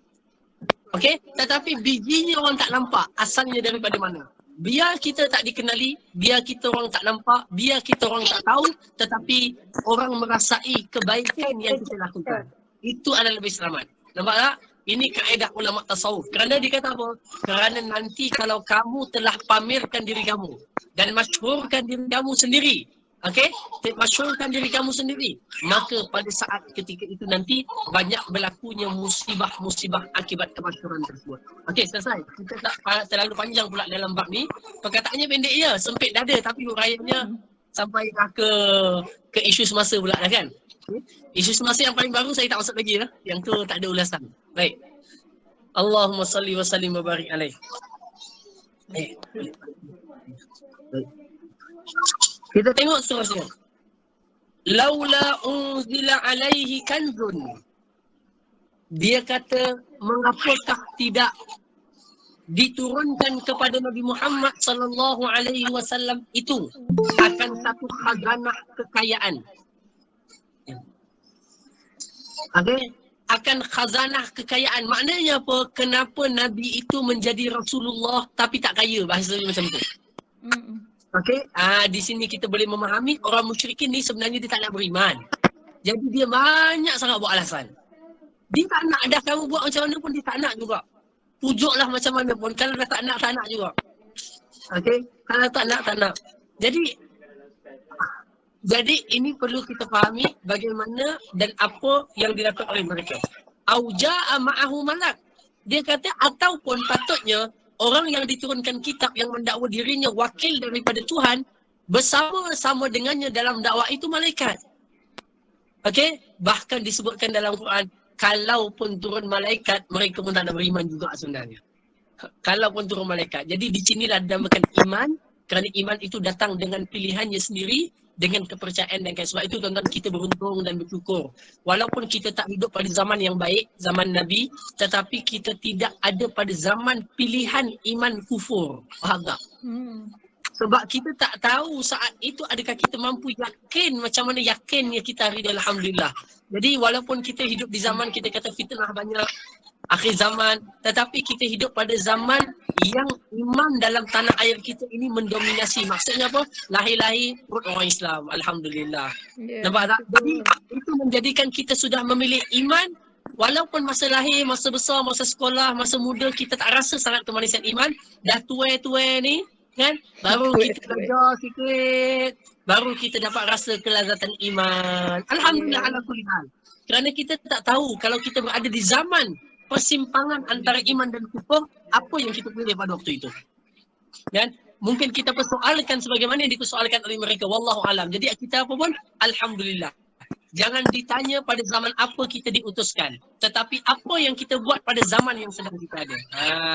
Okey? Tetapi bijinya orang tak nampak asalnya daripada mana. Biar kita tak dikenali, biar kita orang tak nampak, biar kita orang tak tahu, tetapi orang merasai kebaikan yang kita lakukan. Itu adalah lebih selamat. Nampak tak? Ini kaedah ulama tasawuf. Kerana dia kata apa? Kerana nanti kalau kamu telah pamerkan diri kamu dan masyhurkan diri kamu sendiri, okey? Masyhurkan diri kamu sendiri, maka pada saat ketika itu nanti banyak berlakunya musibah-musibah akibat kemasyhuran tersebut. Okey, selesai. Kita tak terlalu panjang pula dalam bab ni. Perkataannya pendek je, sempit dada, tapi huraiannya sampai ke isu semasa pula dah kan? Isu semasa yang paling baru saya tak masuk lagi lah. Yang tu tak ada ulasan. Baik. Allahumma salli wa sallim wa barik alaih. Baik. Kita tengok seterusnya. Laula unzila alaihi kanzun. Dia kata, mengapakah tidak diturunkan kepada Nabi Muhammad sallallahu alaihi wasallam itu akan satu khazanah kekayaan. Okey, akan khazanah kekayaan. Maknanya apa? Kenapa Nabi itu menjadi Rasulullah tapi tak kaya? Bahasanya macam tu. Okey, di sini kita boleh memahami orang musyrikin ni sebenarnya dia tak nak beriman. Jadi dia banyak sangat buat alasan. Dia tak nak, dah kamu buat macam mana pun dia tak nak juga. Pujuklah macam mana pun, kalau dah tak nak juga. Okey, kalau tak nak. Jadi ini perlu kita fahami bagaimana dan apa yang dilakukan oleh mereka. Auja'a ma'ahu malak. Dia kata ataupun patutnya orang yang diturunkan kitab yang mendakwa dirinya wakil daripada Tuhan bersama-sama dengannya dalam dakwah itu malaikat. Okey, bahkan disebutkan dalam Quran, kalaupun turun malaikat mereka pun tak nak beriman juga sebenarnya. Kalaupun turun malaikat. Jadi di sinilah dinamakan iman, kerana iman itu datang dengan pilihannya sendiri, dengan kepercayaan dan sebab itu tuan-tuan kita beruntung dan bersyukur. Walaupun kita tak hidup pada zaman yang baik, zaman Nabi, tetapi kita tidak ada pada zaman pilihan iman kufur. Faham tak? Sebab kita tak tahu saat itu adakah kita mampu yakin macam mana yakinnya kita hari ini, alhamdulillah. Jadi walaupun kita hidup di zaman kita kata fitnah banyak, akhir zaman, tetapi kita hidup pada zaman yang iman dalam tanah air kita ini mendominasi. Maksudnya apa? Lahir-lahir perut orang Islam, alhamdulillah. Ya. Nampak tak? Jadi itu menjadikan kita sudah memilih iman. Walaupun masa lahir, masa besar, masa sekolah, masa muda kita tak rasa sangat kemanisan iman. Dah tua-tua ni kan, baru kita belajar sikit, baru kita dapat rasa kelazatan iman. Alhamdulillah ala kulli hal. Kerana kita tak tahu kalau kita berada di zaman persimpangan antara iman dan kufur, apa yang kita pilih pada waktu itu. Dan mungkin kita persoalkan sebagaimana yang dipersoalkan oleh mereka, wallahu alam. Jadi kita apa pun alhamdulillah. Jangan ditanya pada zaman apa kita diutuskan, tetapi apa yang kita buat pada zaman yang sedang kita ada.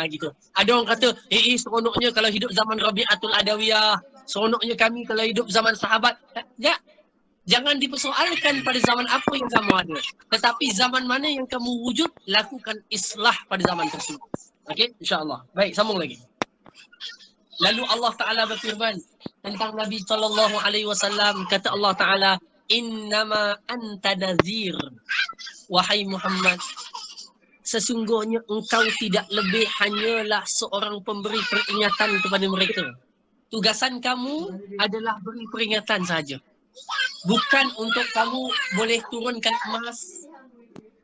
Gitu. Ada orang kata, seronoknya kalau hidup zaman Rabi'atul Adawiyah, seronoknya kami kalau hidup zaman sahabat. Ya, jangan dipersoalkan pada zaman apa yang kamu ada, tetapi zaman mana yang kamu wujud, lakukan islah pada zaman tersebut. Okey, insya-Allah. Baik, sambung lagi. Lalu Allah Taala berfirman tentang Nabi SAW, kata Allah Taala, innama anta nazir, wahai Muhammad, sesungguhnya engkau tidak lebih hanyalah seorang pemberi peringatan kepada mereka. Tugasan kamu adalah beri peringatan saja. Bukan untuk kamu boleh turunkan emas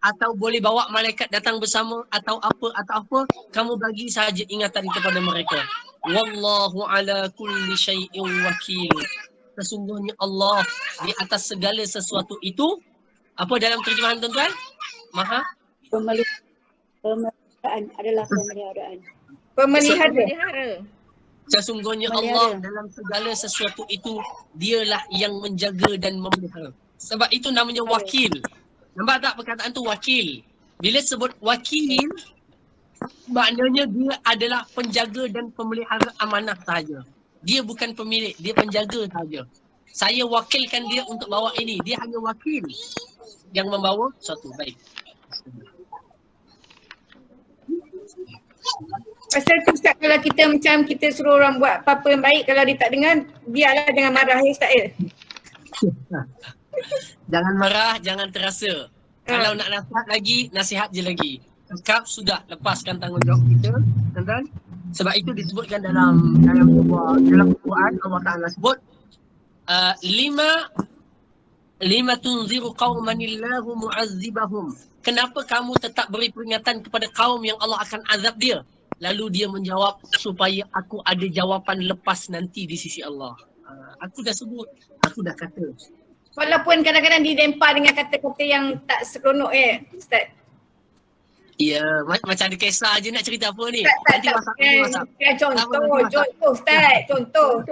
atau boleh bawa malaikat datang bersama atau apa, kamu bagi saja ingatan kepada mereka. Wallahu ala kulli syai'in wakil. Sesungguhnya Allah di atas segala sesuatu itu, apa dalam terjemahan tuan-tuan? Maha Pemeliharaan adalah pemeliharaan. Pemelihara. Sesungguhnya Allah dalam segala sesuatu itu, dialah yang menjaga dan memelihara. Sebab itu namanya wakil. Nampak tak perkataan tu wakil? Bila sebut wakil, maknanya dia adalah penjaga dan pemelihara amanah sahaja. Dia bukan pemilik, dia penjaga saja. Saya wakilkan dia untuk bawa ini. Dia hanya wakil yang membawa satu. Baik. Pasal tu Ustaz, kalau kita macam kita suruh orang buat apa-apa yang baik, kalau dia tak dengar, biarlah, jangan marah ya Ustaz ya. Jangan marah, jangan terasa. Kalau nak nasihat lagi, nasihat je lagi. Cakap sudah, lepaskan tanggungjawab kita, tuan-tuan. Sebab itu disebutkan dalam Quran, Allah Ta'ala sebut lima tunziru qaumanillahu mu'azzibahum. Kenapa kamu tetap beri peringatan kepada kaum yang Allah akan azab dia? Lalu dia menjawab, supaya aku ada jawapan lepas nanti di sisi Allah. Aku dah sebut, aku dah kata. Walaupun kadang-kadang dilempar dengan kata-kata yang tak seronok Ustaz. Ya, macam ada kisah je nak cerita apa ni? Nanti WhatsApp. Contoh Ustaz, contoh.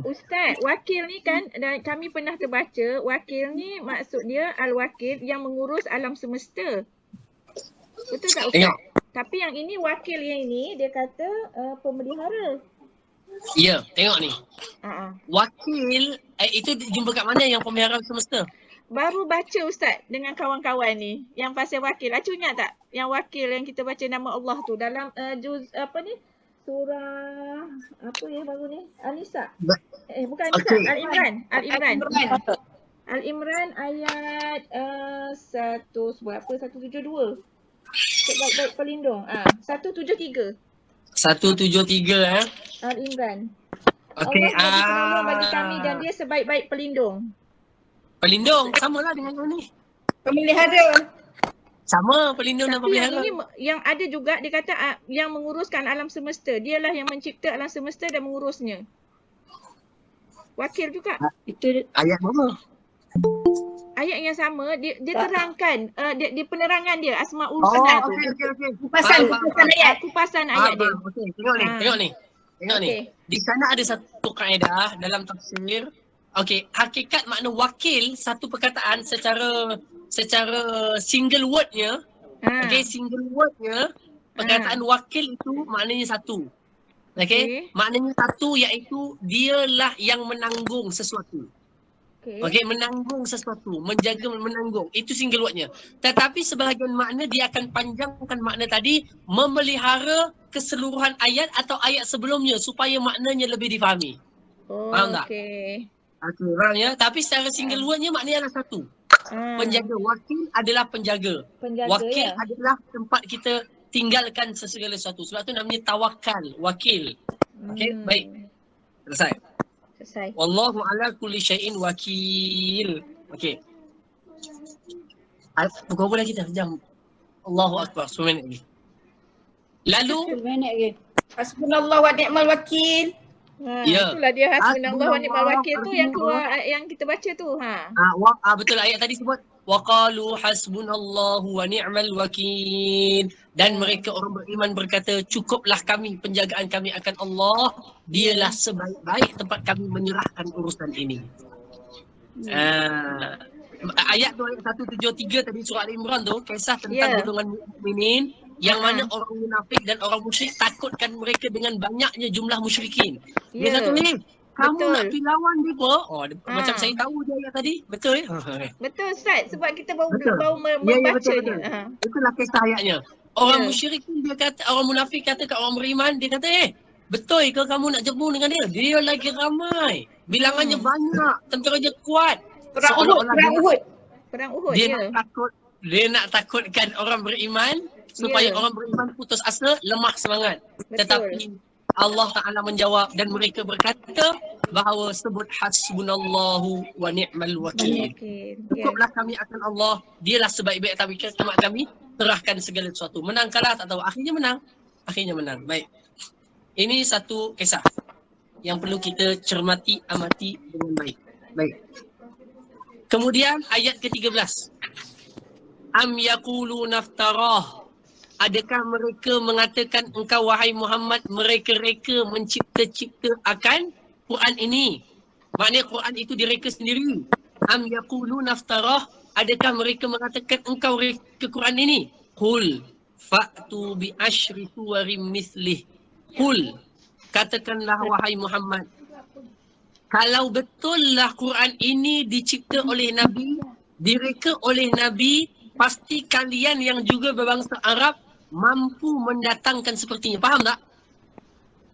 Ustaz, wakil ni kan kami pernah terbaca, wakil ni maksud dia al-wakil yang mengurus alam semesta. Betul tak Ustaz? Tengok. Tapi yang ini wakil yang ini dia kata pemelihara. Ya, tengok ni. Wakil itu jumpa kat mana yang pemelihara semesta? Baru baca Ustaz dengan kawan-kawan ni yang pasal wakil. Acu ingat tak? Yang wakil yang kita baca nama Allah tu dalam juz apa ni? Surah apa ya baru ni? An-Nisa. Bukan An-Nisa, Al-Imran. Al-Imran ayat 172. Cek baik-baik pelindung. 173. 173 Al-Imran. Okey. Allah bagi penolong bagi kami dan dia sebaik-baik pelindung. Pelindung samalah dengan yang ni. Pemelihara. Sama pelindung dan Tapi yang pemelihara. ini yang ada juga dia kata yang menguruskan alam semesta. Dialah yang mencipta alam semesta dan mengurusnya. Wakil juga. Itu Ayat berapa? Ayat yang sama dia terangkan dia penerangan dia Asmaul Husna tu. Okey. Kupasan ayat. Kupasan ayat dia. Okey, tengok ni. Di sana ada satu kaedah dalam tafsir. Okey, hakikat makna wakil satu perkataan secara single wordnya. Okey, single wordnya perkataan wakil itu maknanya satu. Okey, maknanya satu iaitu dialah yang menanggung sesuatu. Okey, menanggung sesuatu, menjaga, menanggung. Itu single wordnya. Tetapi sebahagian makna dia akan panjangkan makna tadi, memelihara keseluruhan ayat atau ayat sebelumnya supaya maknanya lebih difahami. Oh, Faham tak? okey. Okey, faham ya? Tapi secara single wordnya maknanya adalah satu. Penjaga. Wakil adalah penjaga. Penjaga Wakil ya. adalah tempat kita tinggalkan sesegala sesuatu. Sebab tu namanya tawakal, wakil. Okey, baik. Selesai. Selesai. Wallahu ala kulli syai'in wakil. Okey. Pukul berapa dah kita? Jam. Allahu Akbar. 10 minit lagi. Lalu, 10 minit lagi. Hasbunallah wa ni'mal wakil. Ya. Itulah dia hasbunallah wa ni'mal Hasbunallah, wakil tu yang artinya keluar yang kita baca tu. betul ayat tadi sebut waqalu hasbunallahu wa ni'mal wakil, dan mereka orang beriman berkata cukuplah kami, penjagaan kami akan Allah, dialah sebaik-baik tempat kami menyerahkan urusan ini. Ayat tu ayat 173 tadi surah Al-Imran tu kisah tentang golongan mukminin yang mana orang munafik dan orang musyrik takutkan mereka dengan banyaknya jumlah musyrikin. Dia kata ni, kamu nak pergi lawan dia apa? Macam saya tahu je ayat tadi. Betul Betul Ustaz, sebab kita baru betul. membacanya. Itulah kisah ayatnya. Orang musyrik pun dia kata, orang munafik kata kat orang beriman, dia kata betul ke kamu nak jemput dengan dia? Dia lagi ramai. Bilangannya banyak, tenteranya kuat. Perang Uhud. Dia nak takutkan orang beriman supaya orang beriman putus asa, lemah semangat. Betul. Tetapi Allah Ta'ala menjawab dan mereka berkata bahawa sebut hasbunallahu wa ni'mal wakil. Cukuplah kami akan Allah, dialah sebaik-baik tempat kami serahkan segala sesuatu. Menang kalah tak tahu, akhirnya menang. Baik. Ini satu kisah yang perlu kita cermati, amati dengan baik. Baik. Kemudian ayat ke-13. Am yaqulu naftarah. Adakah mereka mengatakan engkau wahai Muhammad mereka-reka mencipta-cipta akan Quran ini? Maknanya Quran itu direka sendiri. Am yaqulu naftarah. Adakah mereka mengatakan engkau reka Quran ini? Qul fa'tu bi asyri suwarim mislih. Qul, katakanlah wahai Muhammad, kalau betullah Quran ini dicipta oleh Nabi, direka oleh Nabi, pasti kalian yang juga berbangsa Arab mampu mendatangkan sepertinya. Faham tak?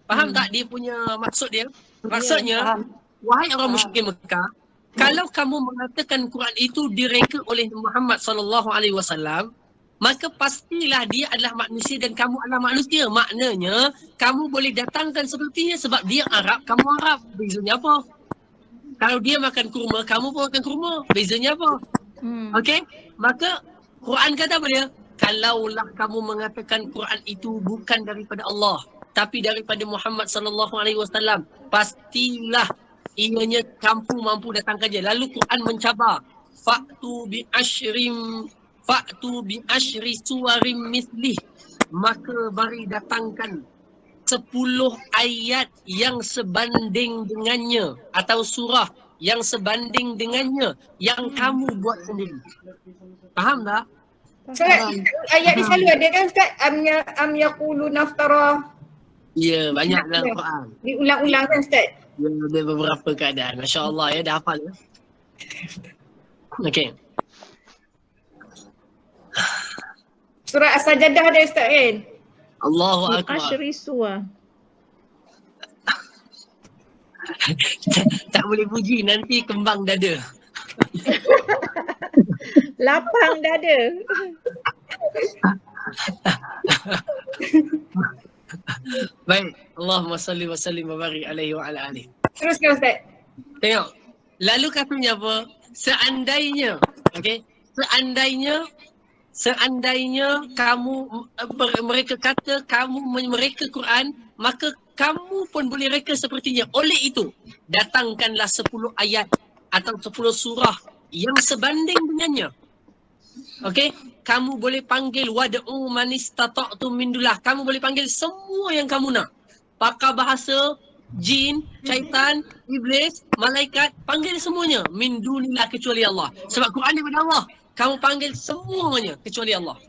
Faham tak dia punya maksud dia? Maksudnya, wahai orang musyrikin Mekah, kalau kamu mengatakan Quran itu direka oleh Muhammad SAW, maka pastilah dia adalah manusia dan kamu adalah manusia. Maknanya, kamu boleh datangkan sepertinya sebab dia Arab, kamu Arab. Bezanya apa? Kalau dia makan kurma, kamu pun makan kurma. Bezanya apa? Okey? Maka, Quran kata apa dia? Kalaulah kamu mengatakan Quran itu bukan daripada Allah, tapi daripada Muhammad SAW, pastilah ianya kamu mampu datangkan je. Lalu Quran mencabar. Fa'tu bi asyri suwarim mislih. Maka bari datangkan 10 ayat yang sebanding dengannya, atau surah yang sebanding dengannya yang kamu buat sendiri. Faham tak? Ayat ni selalu ada kan Ustaz? Am yaqulu naftara. Ya, banyak dalam Quran. Diulang-ulang kan Ustaz? Ya, ada beberapa keadaan. Masya Allah ya, dah hafal ya. Okey. Surah As-Sajdah ada Ustaz kan? Allahu Akbar. Asyri suwar. Tak boleh puji, nanti kembang dada. Lapang dada. Baik. Allahumma salli wa sallim wa barik alaihi wa ala alihi. Teruskan Ustaz. Tengok. Lalu katanya apa? Seandainya, okey, seandainya kamu mereka kata kamu mereka Quran, maka kamu pun boleh reka sepertinya. Oleh itu, datangkanlah 10 ayat atau 10 surah yang sebanding dengannya. Okey, kamu boleh panggil wad'u man istata'tum min dunillah. Kamu boleh panggil semua yang kamu nak. Pakar bahasa, jin, syaitan, iblis, malaikat, panggil semuanya min dunillah kecuali Allah. Sebab Quran daripada Allah. Kamu panggil semuanya kecuali Allah.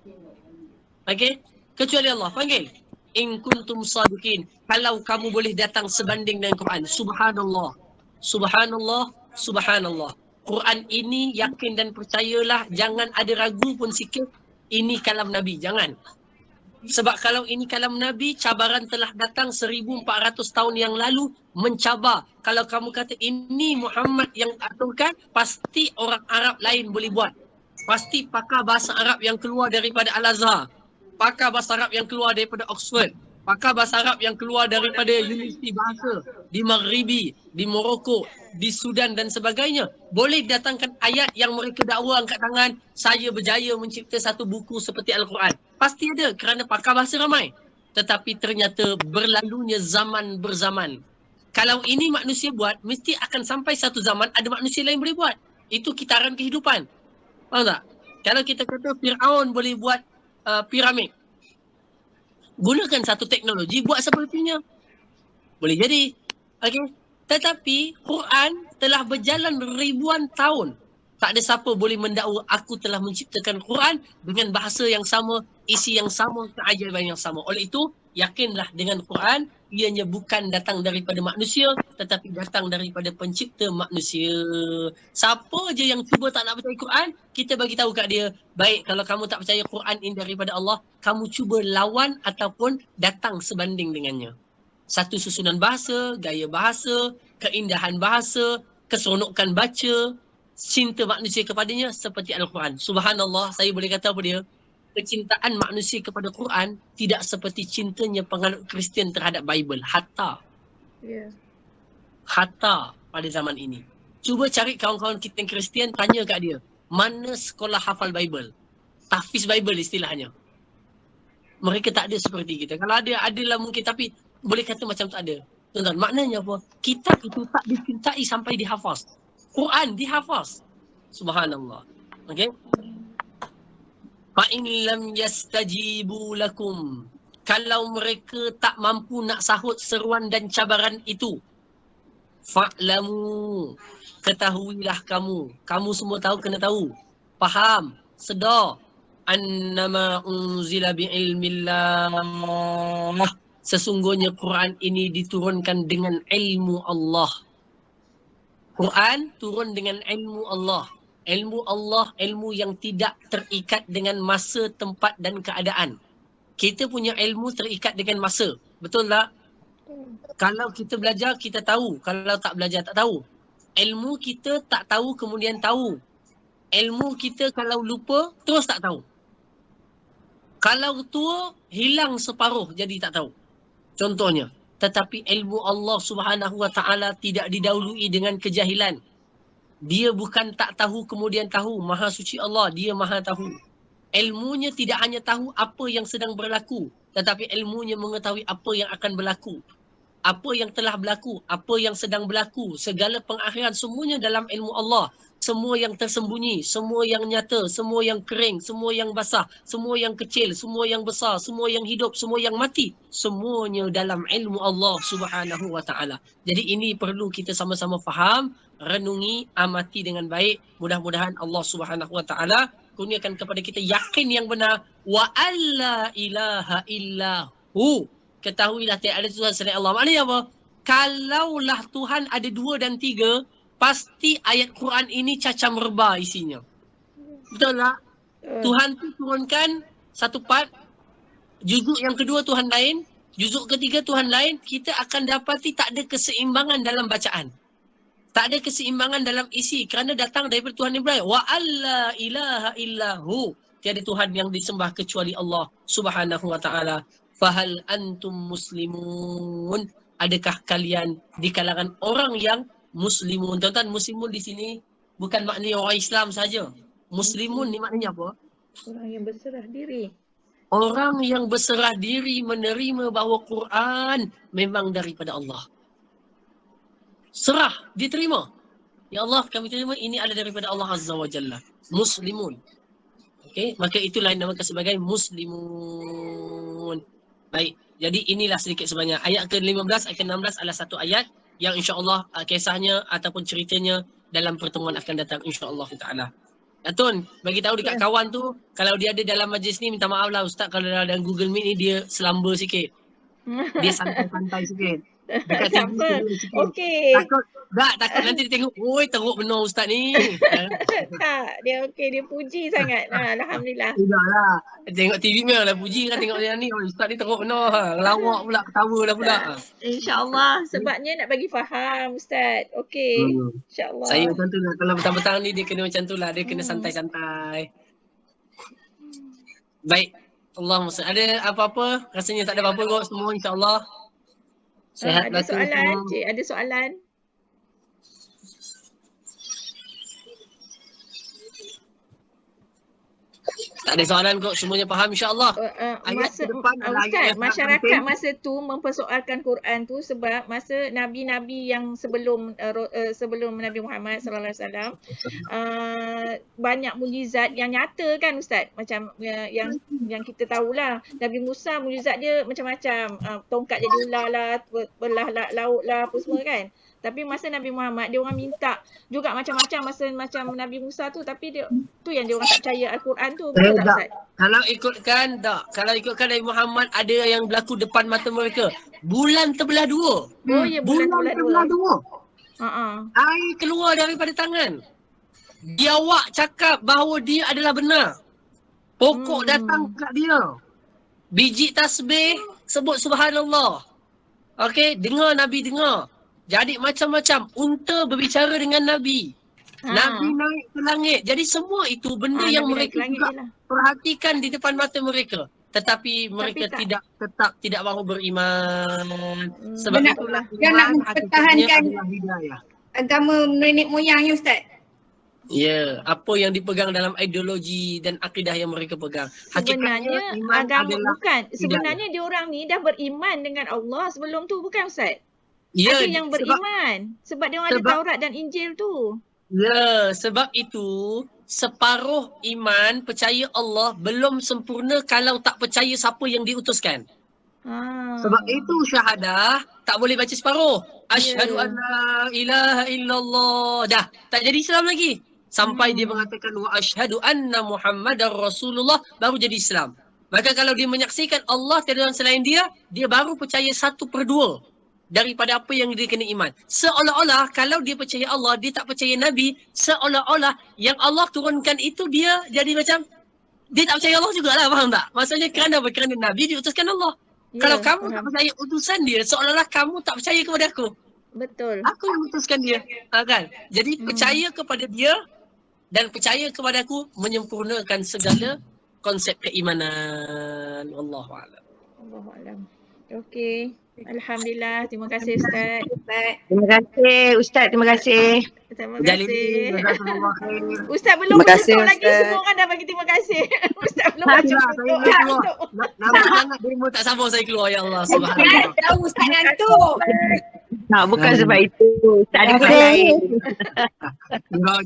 Okey? Kecuali Allah, panggil. In kuntum sadiqin. Kalau kamu boleh datang sebanding dengan Quran. Subhanallah. Subhanallah. Subhanallah. Quran ini yakin dan percayalah, jangan ada ragu pun sikit, ini kalam Nabi, jangan. Sebab kalau ini kalam Nabi, cabaran telah datang 1400 tahun yang lalu mencabar. Kalau kamu kata ini Muhammad yang aturkan, pasti orang Arab lain boleh buat. Pasti pakar bahasa Arab yang keluar daripada Al-Azhar, pakar bahasa Arab yang keluar daripada Oxford, pakar bahasa Arab yang keluar daripada Universiti Bahasa di Maghribi, di Morocco, di Sudan dan sebagainya, boleh datangkan ayat yang mereka dakwa angkat tangan, saya berjaya mencipta satu buku seperti Al-Quran. Pasti ada kerana pakar bahasa ramai. Tetapi ternyata berlalunya zaman berzaman. Kalau ini manusia buat, mesti akan sampai satu zaman ada manusia lain boleh buat. Itu kitaran kehidupan. Faham tak? Kalau kita kata Fir'aun boleh buat piramid, gunakan satu teknologi buat sepertinya, boleh jadi. Okey. Tetapi Quran telah berjalan ribuan tahun. Tak ada siapa boleh mendakwa aku telah menciptakan Quran dengan bahasa yang sama, isi yang sama, keajaiban yang sama. Oleh itu, yakinlah dengan Quran, ianya bukan datang daripada manusia tetapi datang daripada pencipta manusia. Siapa je yang cuba tak nak percaya Quran, kita bagi tahu kat dia, baik kalau kamu tak percaya Quran ini daripada Allah, kamu cuba lawan ataupun datang sebanding dengannya. Satu susunan bahasa, gaya bahasa, keindahan bahasa, keseronokan baca, cinta manusia kepadanya seperti Al-Quran. Subhanallah, saya boleh kata apa dia? Kecintaan manusia kepada Quran tidak seperti cintanya penganut Kristian terhadap Bible. Hatta pada zaman ini. Cuba cari kawan-kawan kita yang Kristian, tanya kat dia, mana sekolah hafal Bible? Tahfiz Bible istilahnya. Mereka tak ada seperti kita. Kalau ada, adalah mungkin, tapi boleh kata macam tak ada. Tuan-tuan, maknanya apa? Kitab itu tak dicintai sampai dihafaz. Quran dihafaz. Subhanallah. Okey. Fa in lam yastajibu lakum. Kalau mereka tak mampu nak sahut seruan dan cabaran itu, fa'lamu, ketahuilah kamu semua tahu, kena tahu, faham, sedar, annama unzila bi'ilmillah, sesungguhnya Quran ini diturunkan dengan ilmu Allah. Quran turun dengan ilmu Allah. Ilmu Allah, ilmu yang tidak terikat dengan masa, tempat dan keadaan. Kita punya ilmu terikat dengan masa. Betul tak? Kalau kita belajar, kita tahu. Kalau tak belajar, tak tahu. Ilmu kita tak tahu, kemudian tahu. Ilmu kita kalau lupa, terus tak tahu. Kalau tua, hilang separuh, jadi tak tahu. Contohnya. Tetapi ilmu Allah Subhanahu Wa Taala tidak didahului dengan kejahilan. Dia bukan tak tahu kemudian tahu. Maha suci Allah, dia maha tahu. Ilmunya tidak hanya tahu apa yang sedang berlaku, tetapi ilmunya mengetahui apa yang akan berlaku. Apa yang telah berlaku, apa yang sedang berlaku, segala pengakhiran semuanya dalam ilmu Allah. Semua yang tersembunyi, semua yang nyata, semua yang kering, semua yang basah, semua yang kecil, semua yang besar, semua yang hidup, semua yang mati, semuanya dalam ilmu Allah Subhanahu Wa Taala. Jadi ini perlu kita sama-sama faham, renungi, amati dengan baik. Mudah-mudahan Allah Subhanahu Wa Taala kurniakan kepada kita yakin yang benar. Wa alla ilaha illahu. Ketahuilah tiada ada Tuhan selain Allah. Maknanya apa? Kalaulah Tuhan ada 2 dan 3, pasti ayat Quran ini cacam merba isinya. Betul tak? Tuhan tu turunkan satu part, juzuk yang kedua Tuhan lain, juzuk ketiga Tuhan lain, kita akan dapati tak ada keseimbangan dalam bacaan. Tak ada keseimbangan dalam isi kerana datang daripada Tuhan Ibrahim. Wa alla ilaha illahu. Tiada Tuhan yang disembah kecuali Allah Subhanahu Wa Taala. Fahal antum muslimun. Adakah kalian di kalangan orang yang muslimun? Tuan-tuan, muslimun di sini bukan maknanya orang Islam saja. Muslimun ni maknanya apa? Orang yang berserah diri. Orang yang berserah diri menerima bahawa Quran memang daripada Allah. Serah, diterima. Ya Allah, kami terima ini adalah daripada Allah Azza wa Jalla. Muslimun. Okey, maka itulah yang dinamakan sebagai muslimun. Baik, jadi inilah sedikit sebanyak. Ayat ke-15, ayat ke-16 adalah satu ayat yang insya-Allah kisahnya ataupun ceritanya dalam pertemuan akan datang insya-Allah taala. Atun, bagi tahu dekat kawan tu, kalau dia ada dalam majlis ni, minta maaf lah Ustaz kalau dalam Google Meet ni dia selamba sikit. Dia santai-santai sikit. Dekat Tak TV apa. tu sikit. Okey. Takut nanti dia tengok, oi teruk benar ustaz ni. Tak, dia okey, dia puji sangat. Alhamdulillah. Tidaklah. Tengok TV memanglah puji kan tengok dia ni. Oh, ustaz ni teruk benar. Lawak pula, ketawa lah pula. InsyaAllah. Sebabnya nak bagi faham Ustaz. Okey. InsyaAllah. Saya macam tu lah. Kalau petang-petang ni dia kena macam tu lah. Dia kena santai-santai. Baik. Allah ada apa-apa? Rasanya tak ada apa-apa kot semua insyaAllah. Sehat Ada batin soalan? semua. Cik, ada soalan? Tak ada soalan kot, semuanya faham insyaAllah. Ayat Masa ke depan adalah ayat Ustaz, yang sangat masyarakat penting. masa tu mempersoalkan Quran tu sebab masa nabi-nabi yang sebelum sebelum Nabi Muhammad sallallahu alaihi wasallam banyak mukjizat yang nyata kan Ustaz, macam yang kita tahulah. Nabi Musa mukjizat dia macam-macam, tongkat jadi ular lah, belah laut lah, apa semua kan. Tapi masa Nabi Muhammad dia orang minta juga macam-macam masa macam Nabi Musa tu, tapi dia tu yang dia orang tak percaya Al-Quran tu, betul tak Ustaz? Kalau ikutkan Nabi Muhammad ada yang berlaku depan mata mereka. Bulan terbelah dua. Oh ya, bulan terbelah dua. Air keluar daripada tangan. Biawak cakap bahawa dia adalah benar. Pokok datang kat dia. Biji tasbih sebut subhanallah. Okey, dengar Nabi dengar. Jadi macam-macam. Unta berbicara dengan Nabi. Nabi naik ke langit. Jadi semua itu benda yang Nabi mereka juga perhatikan di depan mata mereka. Tetapi mereka tetap tidak mahu beriman. Sebab itulah dia nak mempertahankan hidayah. agama nenek moyangnya Ustaz. Ya, apa yang dipegang dalam ideologi dan akidah yang mereka pegang. Sebenarnya agama sebenarnya dia orang ni dah beriman dengan Allah sebelum tu bukan Ustaz? Ya, ada yang beriman sebab dia orang ada Taurat dan Injil tu. Ya, sebab itu separuh iman percaya Allah belum sempurna kalau tak percaya siapa yang diutuskan. Sebab itu syahadah tak boleh baca separuh. Asyhadu an la ilaha illallah. Dah, tak jadi Islam lagi. Sampai dia mengatakan wa asyhadu anna Muhammadar Rasulullah baru jadi Islam. Maka kalau dia menyaksikan Allah tiada Tuhan selain dia, dia baru percaya 1/2 daripada apa yang dia kena iman. Seolah-olah kalau dia percaya Allah, dia tak percaya Nabi, seolah-olah yang Allah turunkan itu dia jadi macam dia tak percaya Allah jugalah, faham tak? Maksudnya kerana apa? Kerana Nabi diutuskan Allah. Kalau kamu tak percaya utusan dia, seolah-olah kamu tak percaya kepada aku. Betul. Aku yang utuskan dia. Kan? Jadi percaya kepada dia dan percaya kepada aku menyempurnakan segala konsep keimanan. Wallahualam. Wallahualam. Okey. Alhamdulillah. Terima kasih Ustaz. Terima kasih Ustaz, terima kasih. Terima kasih. Jazakallah. Ustaz belum tutup lagi, semua orang dah bagi terima kasih. Ustaz belum baca tutup. Nampak demo tak sabar saya keluar, ya Allah. Subhanallah. Tahu Ustaz ngantuk. Bukan sebab itu. Ustaz ada benda lain.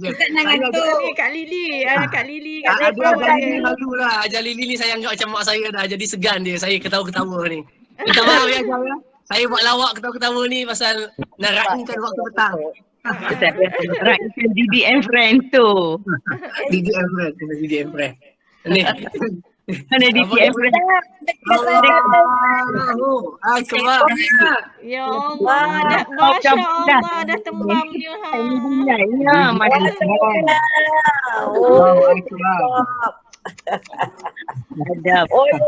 Ustaz nak ngantuk. Kak Lili, Kak Lili, Kak Lalu lah. Ajar Lili ni saya anggap macam mak saya dah. Jadi segan dia. Saya ketawa-ketawa ni. Minta maaf ya Ajar ya. Saya buat lawak ketawa-ketawa ni pasal nak raihkan waktu petang. Raihkan DDM friend tu. DDM friend. Ni. Mana DDM friend? Akbar. Ya Allah, dah Masya Allah dah tembam dia. Ya, mana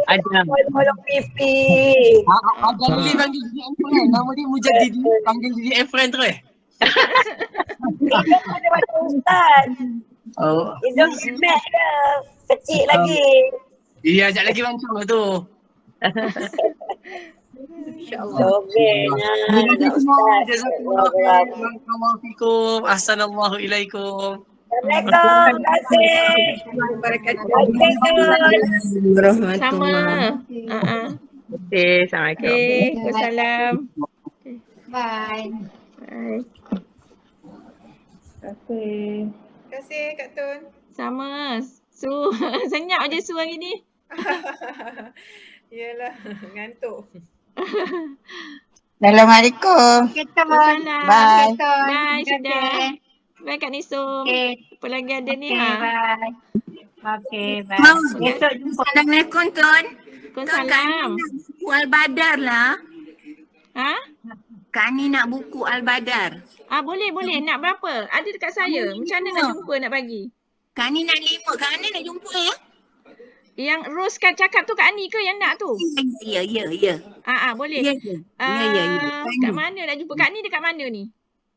Adam. Tolong pipi. Abang Lili panggil DDM friend. Nama dia Mujadidi. Panggil DDM friend terus. Hidung ada macam Ustaz. Hidung semek ke. Kecil lagi. Iya, sekejap lagi mancung lah tu. InsyaAllah. Terima kasih semua. Jazakumullah khairan. Assalamualaikum. Assalamualaikum. Terima kasih. Sama. Okay, Assalamualaikum. Wassalam. Bye. Bye. Terima kasih Kak Tun. Sama. Senyap je Su hari ni. Yalah, ngantuk. Assalamualaikum. Wassalam. Bye. Bye sudah. Bye Kak Nisum. Apa lagi ada ni Bye. Okay, bye. Besok jumpa. Assalamualaikum Tun. Waalaikumsalam. Wal Badar lah. Ha? Kak Ani nak buku Al-Badar. Boleh. Nak berapa? Ada dekat saya. Macam mana nak jumpa nak bagi? Kak Ani nak 5. Kak Ani nak jumpa ya? Yang Ros kan cakap tu Kak Ani ke yang nak tu? Ya. Boleh. Ya. Kat mana nak jumpa? Kak Ani dekat mana ni?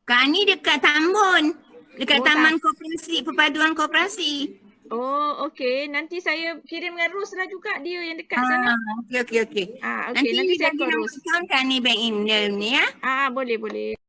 Kak Ani dekat Tambun. Dekat Oh, Taman Koperasi, Perpaduan Koperasi. Oh, okey. Nanti saya kirim dengan Ros lah juga dia yang dekat sana. Okey. Okey. Nanti saya call Ros. Nanti Kak Ani bank email ni ya. Boleh.